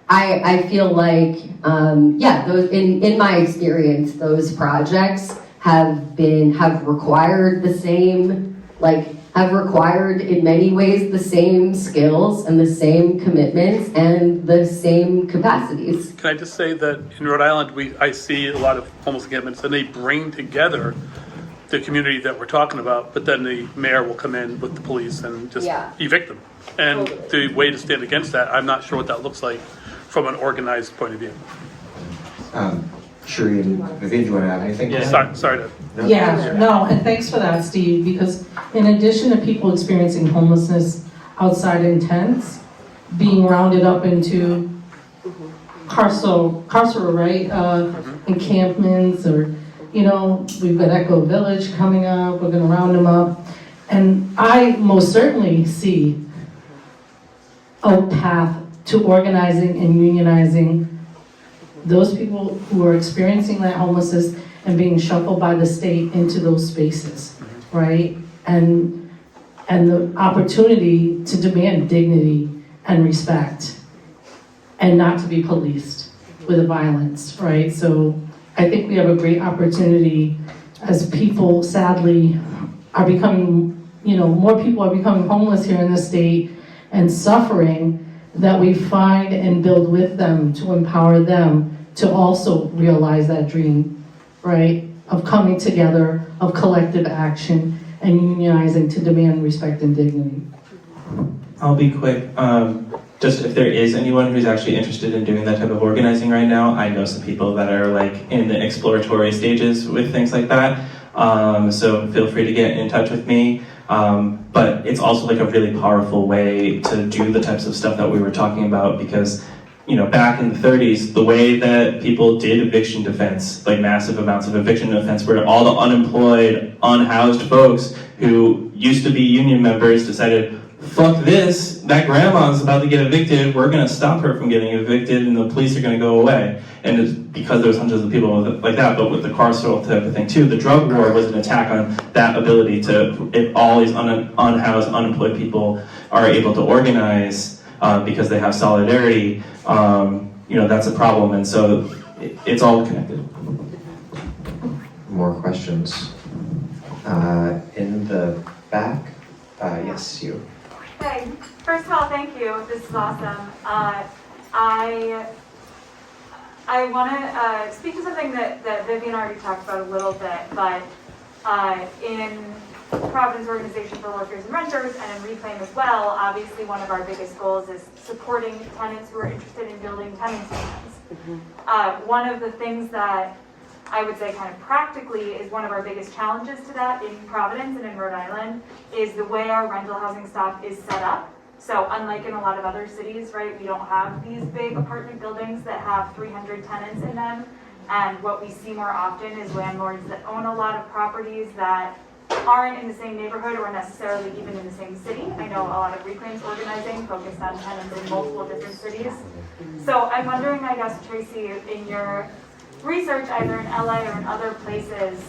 I feel those in my experience, those projects have required the same have required in many ways the same skills and the same commitments and the same capacities. Can I just say that in Rhode Island, I see a lot of homeless encampments, and they bring together the community that we're talking about, but then the mayor will come in with the police and just evict them. And the way to stand against that, I'm not sure what that looks like from an organized point of view. Cherie and Vivian, do you want to add anything? Yeah. Sorry to... No, and thanks for that, Steve, because in addition to people experiencing homelessness outside in tents, being rounded up into carceral, right, encampments, or, we've got Echo Village coming up, we're gonna round them up, and I most certainly see a path to organizing and unionizing those people who are experiencing that homelessness and being shuffled by the state into those spaces, right? And the opportunity to demand dignity and respect and not to be policed with violence, right? So I think we have a great opportunity as people sadly are becoming, more people are becoming homeless here in the state and suffering, that we find and build with them to empower them to also realize that dream, right? Of coming together, of collective action, and unionizing to demand respect and dignity. I'll be quick. Just if there is anyone who's actually interested in doing that type of organizing right now, I know some people that are in the exploratory stages with things like that. So feel free to get in touch with me. But it's also a really powerful way to do the types of stuff that we were talking about, because back in the 30s, the way that people did eviction defense, massive amounts of eviction defense, where all the unemployed, unhoused folks who used to be union members decided, fuck this, that grandma's about to get evicted, we're gonna stop her from getting evicted and the police are gonna go away. And it's because there was hundreds of people like that, but with the carceral type of thing too, the drug war was an attack on that ability to, if all these unhoused, unemployed people are able to organize because they have solidarity, that's a problem. And so it's all connected. More questions? In the back? Yes, you. Hey, first of all, thank you. This is awesome. I want to speak to something that Vivian already talked about a little bit, but in Providence Organization for Workers and Renters and in Reclaim as well, obviously one of our biggest goals is supporting tenants who are interested in building tenants unions. One of the things that I would say kind of practically is one of our biggest challenges to that in Providence and in Rhode Island is the way our rental housing stock is set up. So unlike in a lot of other cities, right, we don't have these big apartment buildings that have 300 tenants in them. And what we see more often is landlords that own a lot of properties that aren't in the same neighborhood or necessarily even in the same city. I know a lot of Reclaim's organizing focused on tenants in multiple different cities. So I'm wondering, I guess, Tracy, in your research either in LA or in other places,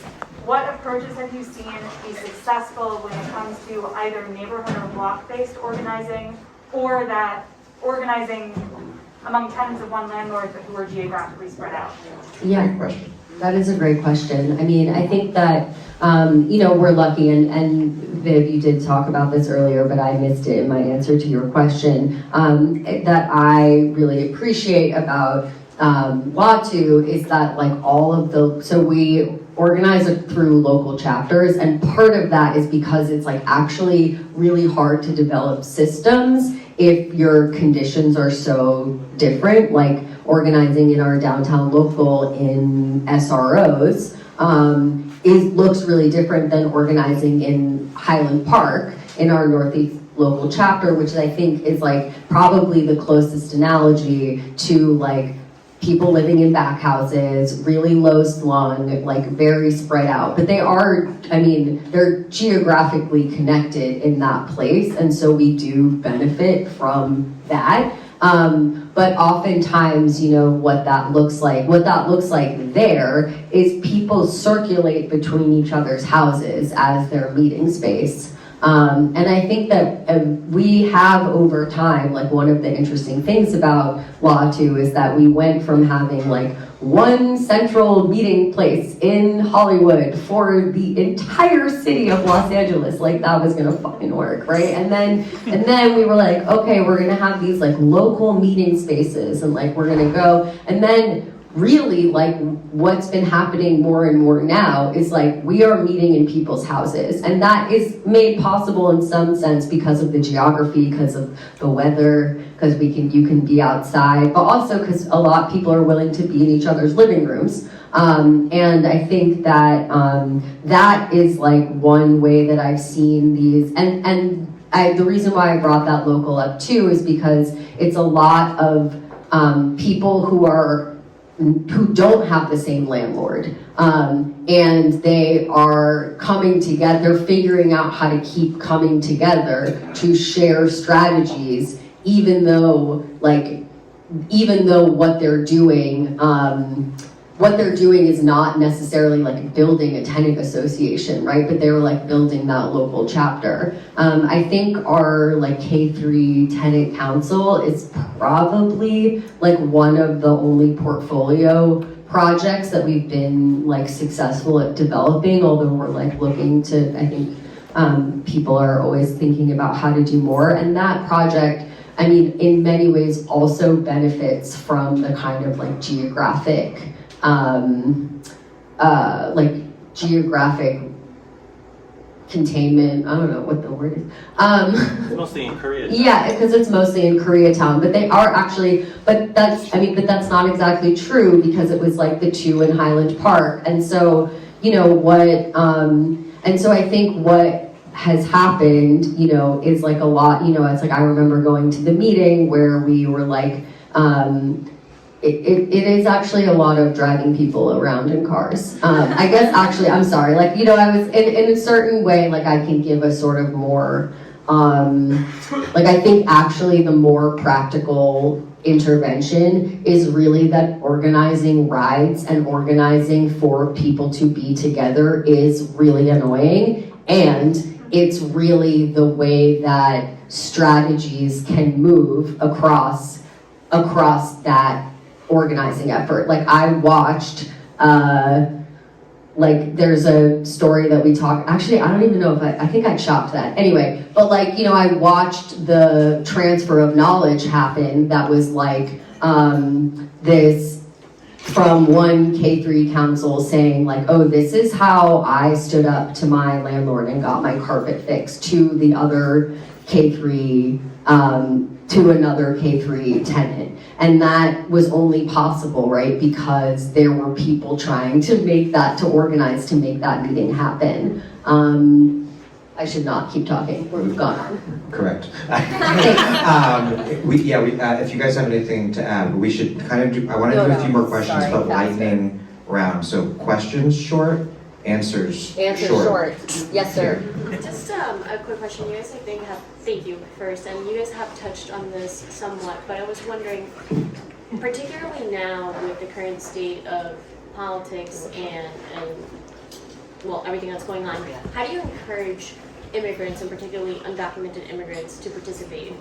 what approaches have you seen be successful when it comes to either neighborhood or block-based organizing, or that organizing among tenants of one landlord but who are geographically spread out? Yeah. Great question. That is a great question. I mean, I think that, we're lucky, and Viv, you did talk about this earlier, but I missed it in my answer to your question, that I really appreciate about Law2 is that so we organize it through local chapters, and part of that is because it's actually really hard to develop systems if your conditions are so different, like organizing in our downtown local in SROs looks really different than organizing in Highland Park in our Northeast local chapter, which I think is probably the closest analogy to people living in back houses, really low slung, very spread out. But they are, they're geographically connected in that place, and so we do benefit from that. But oftentimes, what that looks like there is people circulate between each other's houses as their meeting space. And I think that we have over time, one of the interesting things about Law2 is that we went from having one central meeting place in Hollywood for the entire city of Los Angeles, that was gonna fucking work, right? And then we were okay, we're gonna have these local meeting spaces, and we're gonna go, and then really what's been happening more and more now is we are meeting in people's houses, and that is made possible in some sense because of the geography, because of the weather, because you can be outside, but also because a lot of people are willing to be in each other's living rooms. And I think that that is one way that I've seen these, the reason why I brought that local up too is because it's a lot of people who don't have the same landlord, and they are coming together, they're figuring out how to keep coming together to share strategies, even though what they're doing is not necessarily building a tenant association, right? But they're building that local chapter. I think our K3 tenant council is probably one of the only portfolio projects that we've been successful at developing, although we're looking to, I think people are always thinking about how to do more. And that project, in many ways also benefits from the kind of geographic geographic containment, I don't know what the word is. It's mostly in Koreatown. Yeah, because it's mostly in Koreatown, but they are actually, but that's not exactly true, because it was the two in Highland Park, and so, and so I think what has happened, is a lot, it's I remember going to the meeting where we were it is actually a lot of dragging people around in cars. I guess actually, I'm sorry, I was, in a certain way, I can give a sort of more, I think actually the more practical intervention is really that organizing rides and organizing for people to be together is really annoying, and it's really the way that strategies can move across that organizing effort. I watched, there's a story that we talked, actually, I don't even know if I think I chopped that. Anyway, but I watched the transfer of knowledge happen that was this, from one K3 council saying oh, this is how I stood up to my landlord and got my carpet fixed, to the other K3, to another K3 tenant. And that was only possible, right, because there were people trying to organize to make that meeting happen. I should not keep talking, we've gone on. Correct. If you guys have anything to add, we should kind of do, I want to do a few more questions, but lightning round. So questions short, answers short. Yes, sir. Just a quick question. You guys, I think, thank you first, and you guys have touched on this somewhat, but I was wondering, particularly now with the current state of politics and well, everything that's going on, how do you encourage immigrants, and particularly undocumented immigrants, to participate,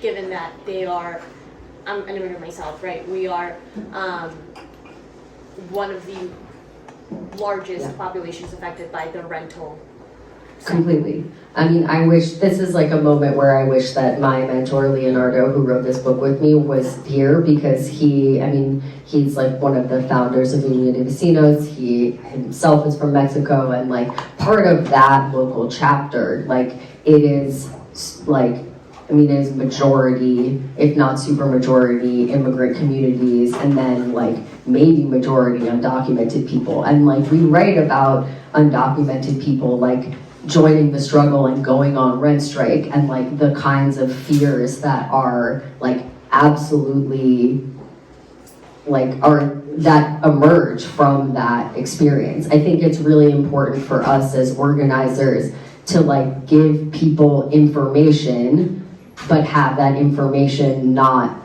given that they are, I'm an immigrant myself, right? We are one of the largest populations affected by the rental. Completely. I mean, I wish, this is like a moment where I wish that my mentor, Leonardo, who wrote this book with me, was here, because he's like one of the founders of Union de Vecinos. He himself is from Mexico, and like part of that local chapter, like it is like, it is majority, if not super majority, immigrant communities, and then like maybe majority undocumented people. And like we write about undocumented people like joining the struggle and going on rent strike, and like the kinds of fears that are like absolutely like that emerge from that experience. I think it's really important for us as organizers to like give people information, but have that information not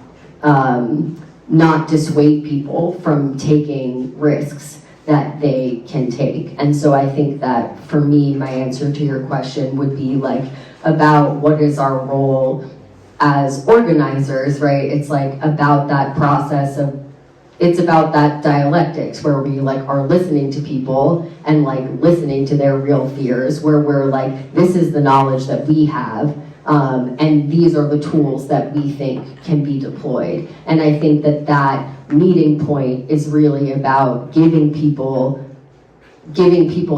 dissuade people from taking risks that they can take. And so I think that for me, my answer to your question would be like about what is our role as organizers, right? It's like about that process of, it's about that dialectics where we like are listening to people and like listening to their real fears, where we're like, this is the knowledge that we have, and these are the tools that we think can be deployed. And I think that meeting point is really about giving people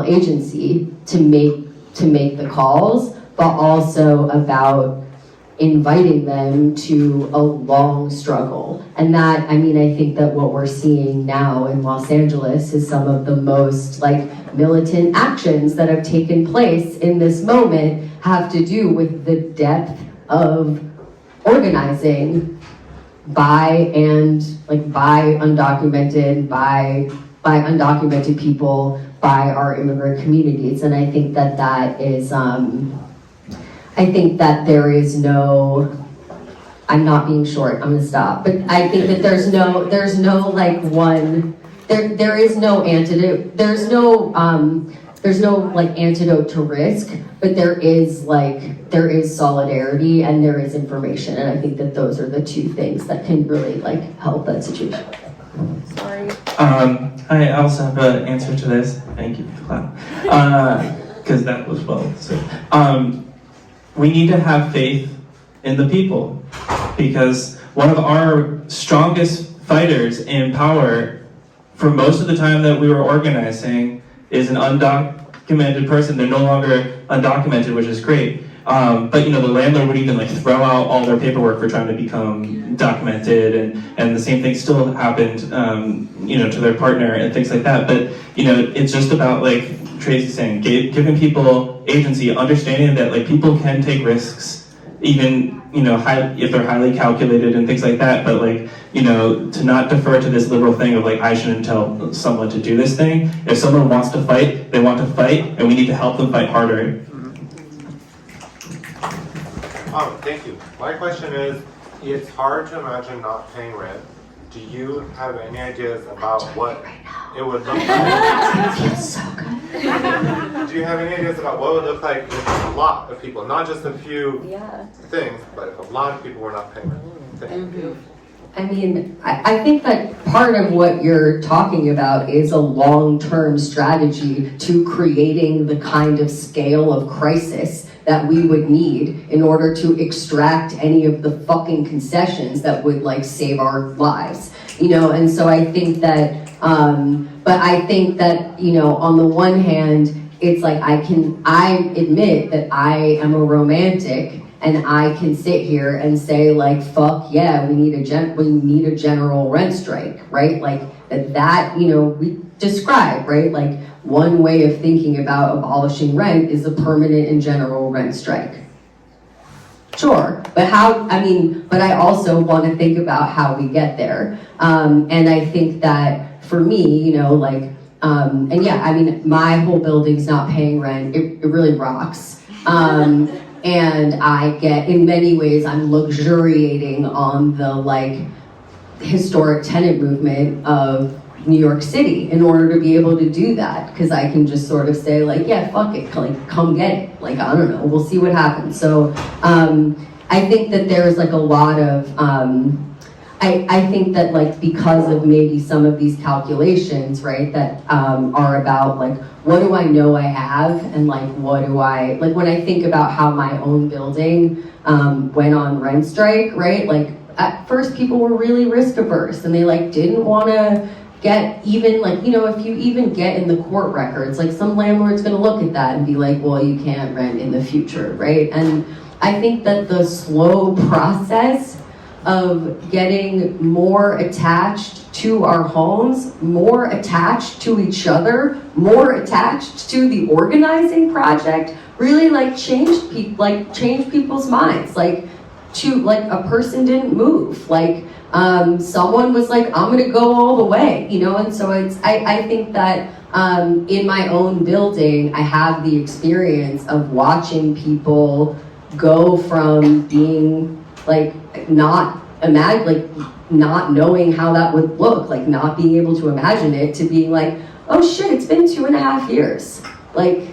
agency to make the calls, but also about inviting them to a long struggle. And that, I think that what we're seeing now in Los Angeles is some of the most like militant actions that have taken place in this moment have to do with the depth of organizing by undocumented people, by our immigrant communities. And I think that is, I think that there is no, I'm not being short, I'm gonna stop, but I think that there's no like one, there is no antidote, there's no like antidote to risk, but there is solidarity and there is information, and I think that those are the two things that can really like help that situation. Sorry. I also have an answer to this. Thank you for the clap. Because that was well said. We need to have faith in the people, because one of our strongest fighters in POWR for most of the time that we were organizing is an undocumented person. They're no longer undocumented, which is great. But the landlord would even like throw out all their paperwork for trying to become documented, and the same thing still happened, to their partner and things like that. But it's just about, like Tracy saying, giving people agency, understanding that like people can take risks, even if they're highly calculated and things like that. But like to not defer to this liberal thing of like I shouldn't tell someone to do this thing. If someone wants to fight, they want to fight, and we need to help them fight harder. Thank you. My question is, it's hard to imagine not paying rent. Do you have any ideas about what it would look like? Feels so good. Do you have any ideas about what it would look like if a lot of people, not just a few things, but if a lot of people were not paying rent? Thank you. I think that part of what you're talking about is a long-term strategy to creating the kind of scale of crisis that we would need in order to extract any of the fucking concessions that would like save our lives, and so I think that, but I think that, on the one hand, it's like I admit that I am a romantic, and I can sit here and say like, fuck yeah, we need a general rent strike, right? Like that we describe, right? Like one way of thinking about abolishing rent is a permanent and general rent strike. Sure, but but I also want to think about how we get there. And I think that for me, my whole building's not paying rent. It really rocks. And I get, in many ways, I'm luxuriating on the like historic tenant movement of New York City in order to be able to do that, because I can just sort of say like, yeah, fuck it, like come get it. Like, I don't know, we'll see what happens. So I think that there's like a lot of, I think that like because of maybe some of these calculations, right, that are about like, what do I know I have, and like what do I, like when I think about how my own building went on rent strike, right, like at first people were really risk averse and they like didn't want to get even like, you know, if you even get in the court records, like some landlord's going to look at that and be like, well, you can't rent in the future, right? And I think that the slow process of getting more attached to our homes, more attached to each other, more attached to the organizing project, really like changed people's minds. Like a person didn't move. Like someone was like, I'm gonna go all the way, you know. And so I think that in my own building, I have the experience of watching people go from being like not knowing how that would look, like not being able to imagine it, to being like, oh shit, it's been 2.5 years. Like,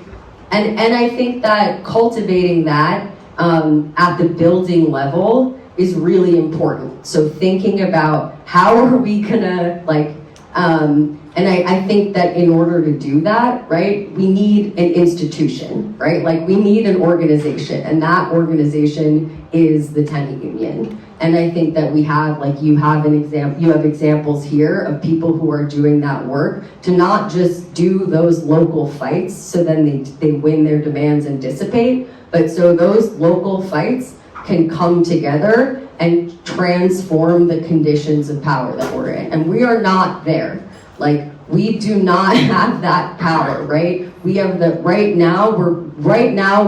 and I think that cultivating that at the building level is really important. So thinking about how are we gonna like, and I think that in order to do that, right, we need an institution, right? Like we need an organization, and that organization is the tenant union. And I think that we have, like you have examples here of people who are doing that work to not just do those local fights so then they win their demands and dissipate, but so those local fights can come together and transform the conditions of power that we're in. And we are not there. Like, we do not have that power, right? We have the, right now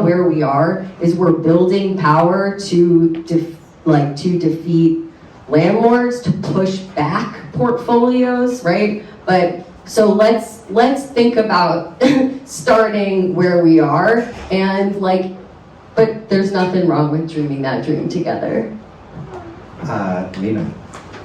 where we are is we're building power to defeat landlords, to push back portfolios, right? But so let's think about starting where we are, and like, but there's nothing wrong with dreaming that dream together. Nina.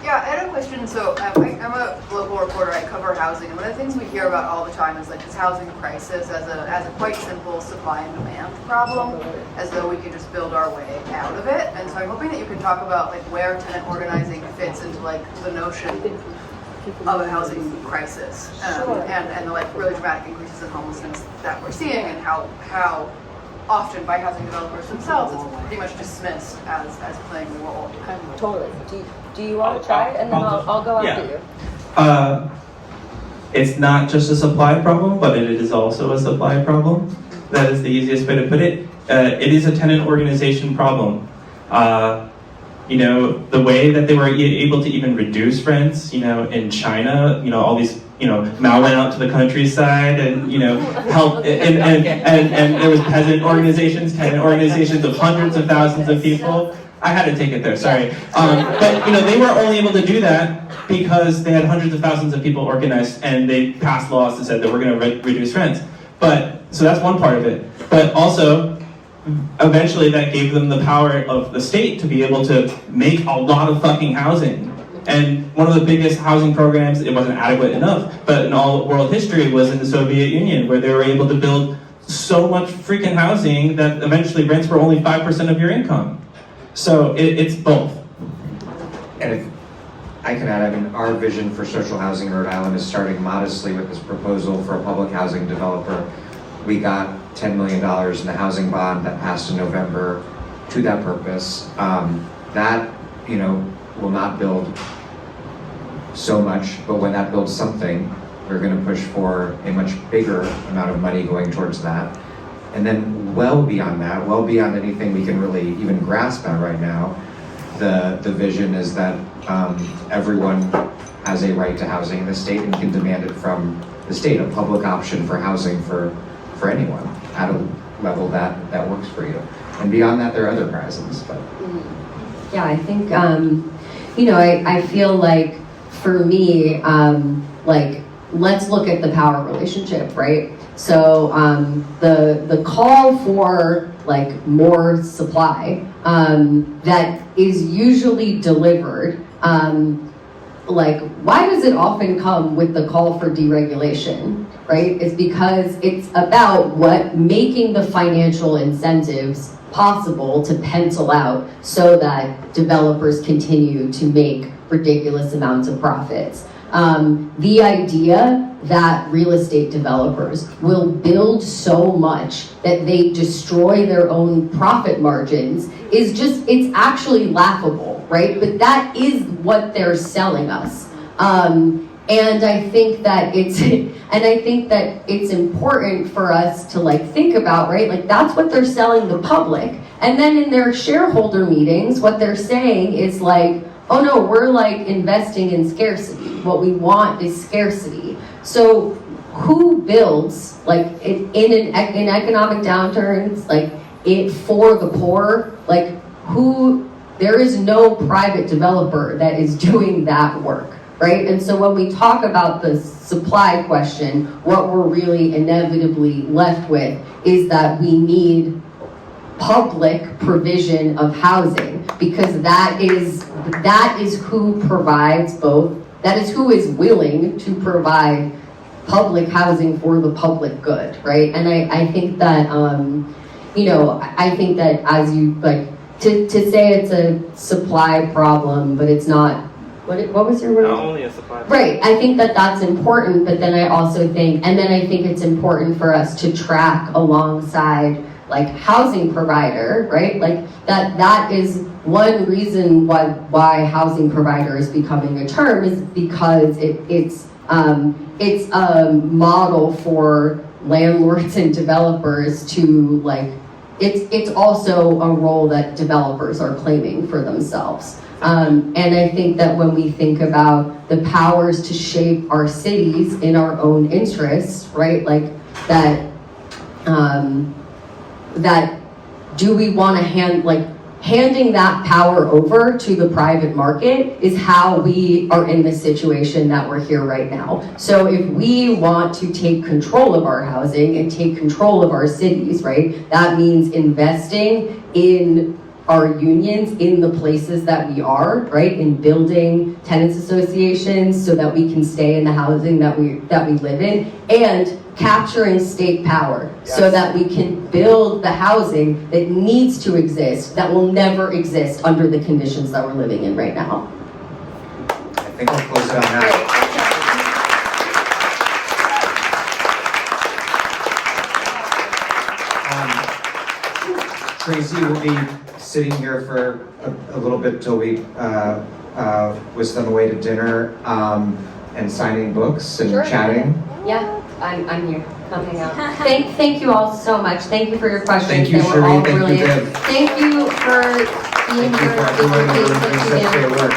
Yeah, I had a question. So I'm a local reporter. I cover housing, and one of the things we hear about all the time is like this housing crisis as a quite simple supply and demand problem, as though we could just build our way out of it. And so I'm hoping that you can talk about like where tenant organizing fits into like the notion of a housing crisis, and the like really dramatic increases in homelessness that we're seeing, and how often by housing developers themselves it's pretty much dismissed as playing a role. Totally. Do you want to try it, and then I'll go after you? It's not just a supply problem, but it is also a supply problem. That is the easiest way to put it. It is a tenant organization problem. You know, the way that they were able to even reduce rents, you know, in China, you know, all these, you know, Mao went out to the countryside and, you know, helped, and there was peasant organizations, tenant organizations of hundreds of thousands of people. I had to take it there, sorry. But, you know, they were only able to do that because they had hundreds of thousands of people organized, and they passed laws that said that we're going to reduce rents. But, so that's one part of it. But also, eventually that gave them the power of the state to be able to make a lot of fucking housing. And one of the biggest housing programs, it wasn't adequate enough, but in all world history was in the Soviet Union, where they were able to build so much freaking housing that eventually rents were only 5% of your income. So it's both. And if I can add, I mean, our vision for social housing in Rhode Island is starting modestly with this proposal for a public housing developer. We got $10 million in the housing bond that passed in November to that purpose. That, you know, will not build so much, but when that builds something, we're going to push for a much bigger amount of money going towards that. And then well beyond that, well beyond anything we can really even grasp at right now, the vision is that everyone has a right to housing in the state and can demand it from the state, a public option for housing for anyone at a level that works for you. And beyond that, there are other prizes. But yeah, I think, you know, I feel like for me, like, let's look at the power relationship, right? So the call for like more supply that is usually delivered like, why does it often come with the call for deregulation, right? It's because it's about making the financial incentives possible to pencil out so that developers continue to make ridiculous amounts of profits. The idea that real estate developers will build so much that they destroy their own profit margins is just, it's actually laughable, right? But that is what they're selling us. And I think that it's important for us to like think about, right? Like that's what they're selling the public. And then in their shareholder meetings, what they're saying is like, oh no, we're like investing in scarcity. What we want is scarcity. So who builds like in economic downturns, like it for the poor, like there is no private developer that is doing that work, right? And so when we talk about the supply question, what we're really inevitably left with is that we need public provision of housing, because that is who provides both, that is who is willing to provide public housing for the public good, right? And I think that, I think that as you, like, to say it's a supply problem, but it's not, what was your word? Not only a supply. Right, I think that that's important, but then I also think, I think it's important for us to track alongside like housing provider, right? Like that is one reason why housing provider is becoming a term, is because it's a model for landlords and developers to like, it's also a role that developers are claiming for themselves. And I think that when we think about the powers to shape our cities in our own interests, right? Like that do we want to handing that power over to the private market is how we are in the situation that we're here right now. So if we want to take control of our housing and take control of our cities, right, that means investing in our unions in the places that we are, right, in building tenants associations so that we can stay in the housing that we live in, and capturing state power so that we can build the housing that needs to exist, that will never exist under the conditions that we're living in right now. I think we'll close it on that. Tracy will be sitting here for a little bit till we whisk them away to dinner and signing books and Sure. chatting. Yeah, I'm here, coming out. Thank you all so much. Thank you for your questions. Thank you, They were Cherie. all Thank you, brilliant. Viv. Thank you for being Thank you here. for everyone who doing such great work.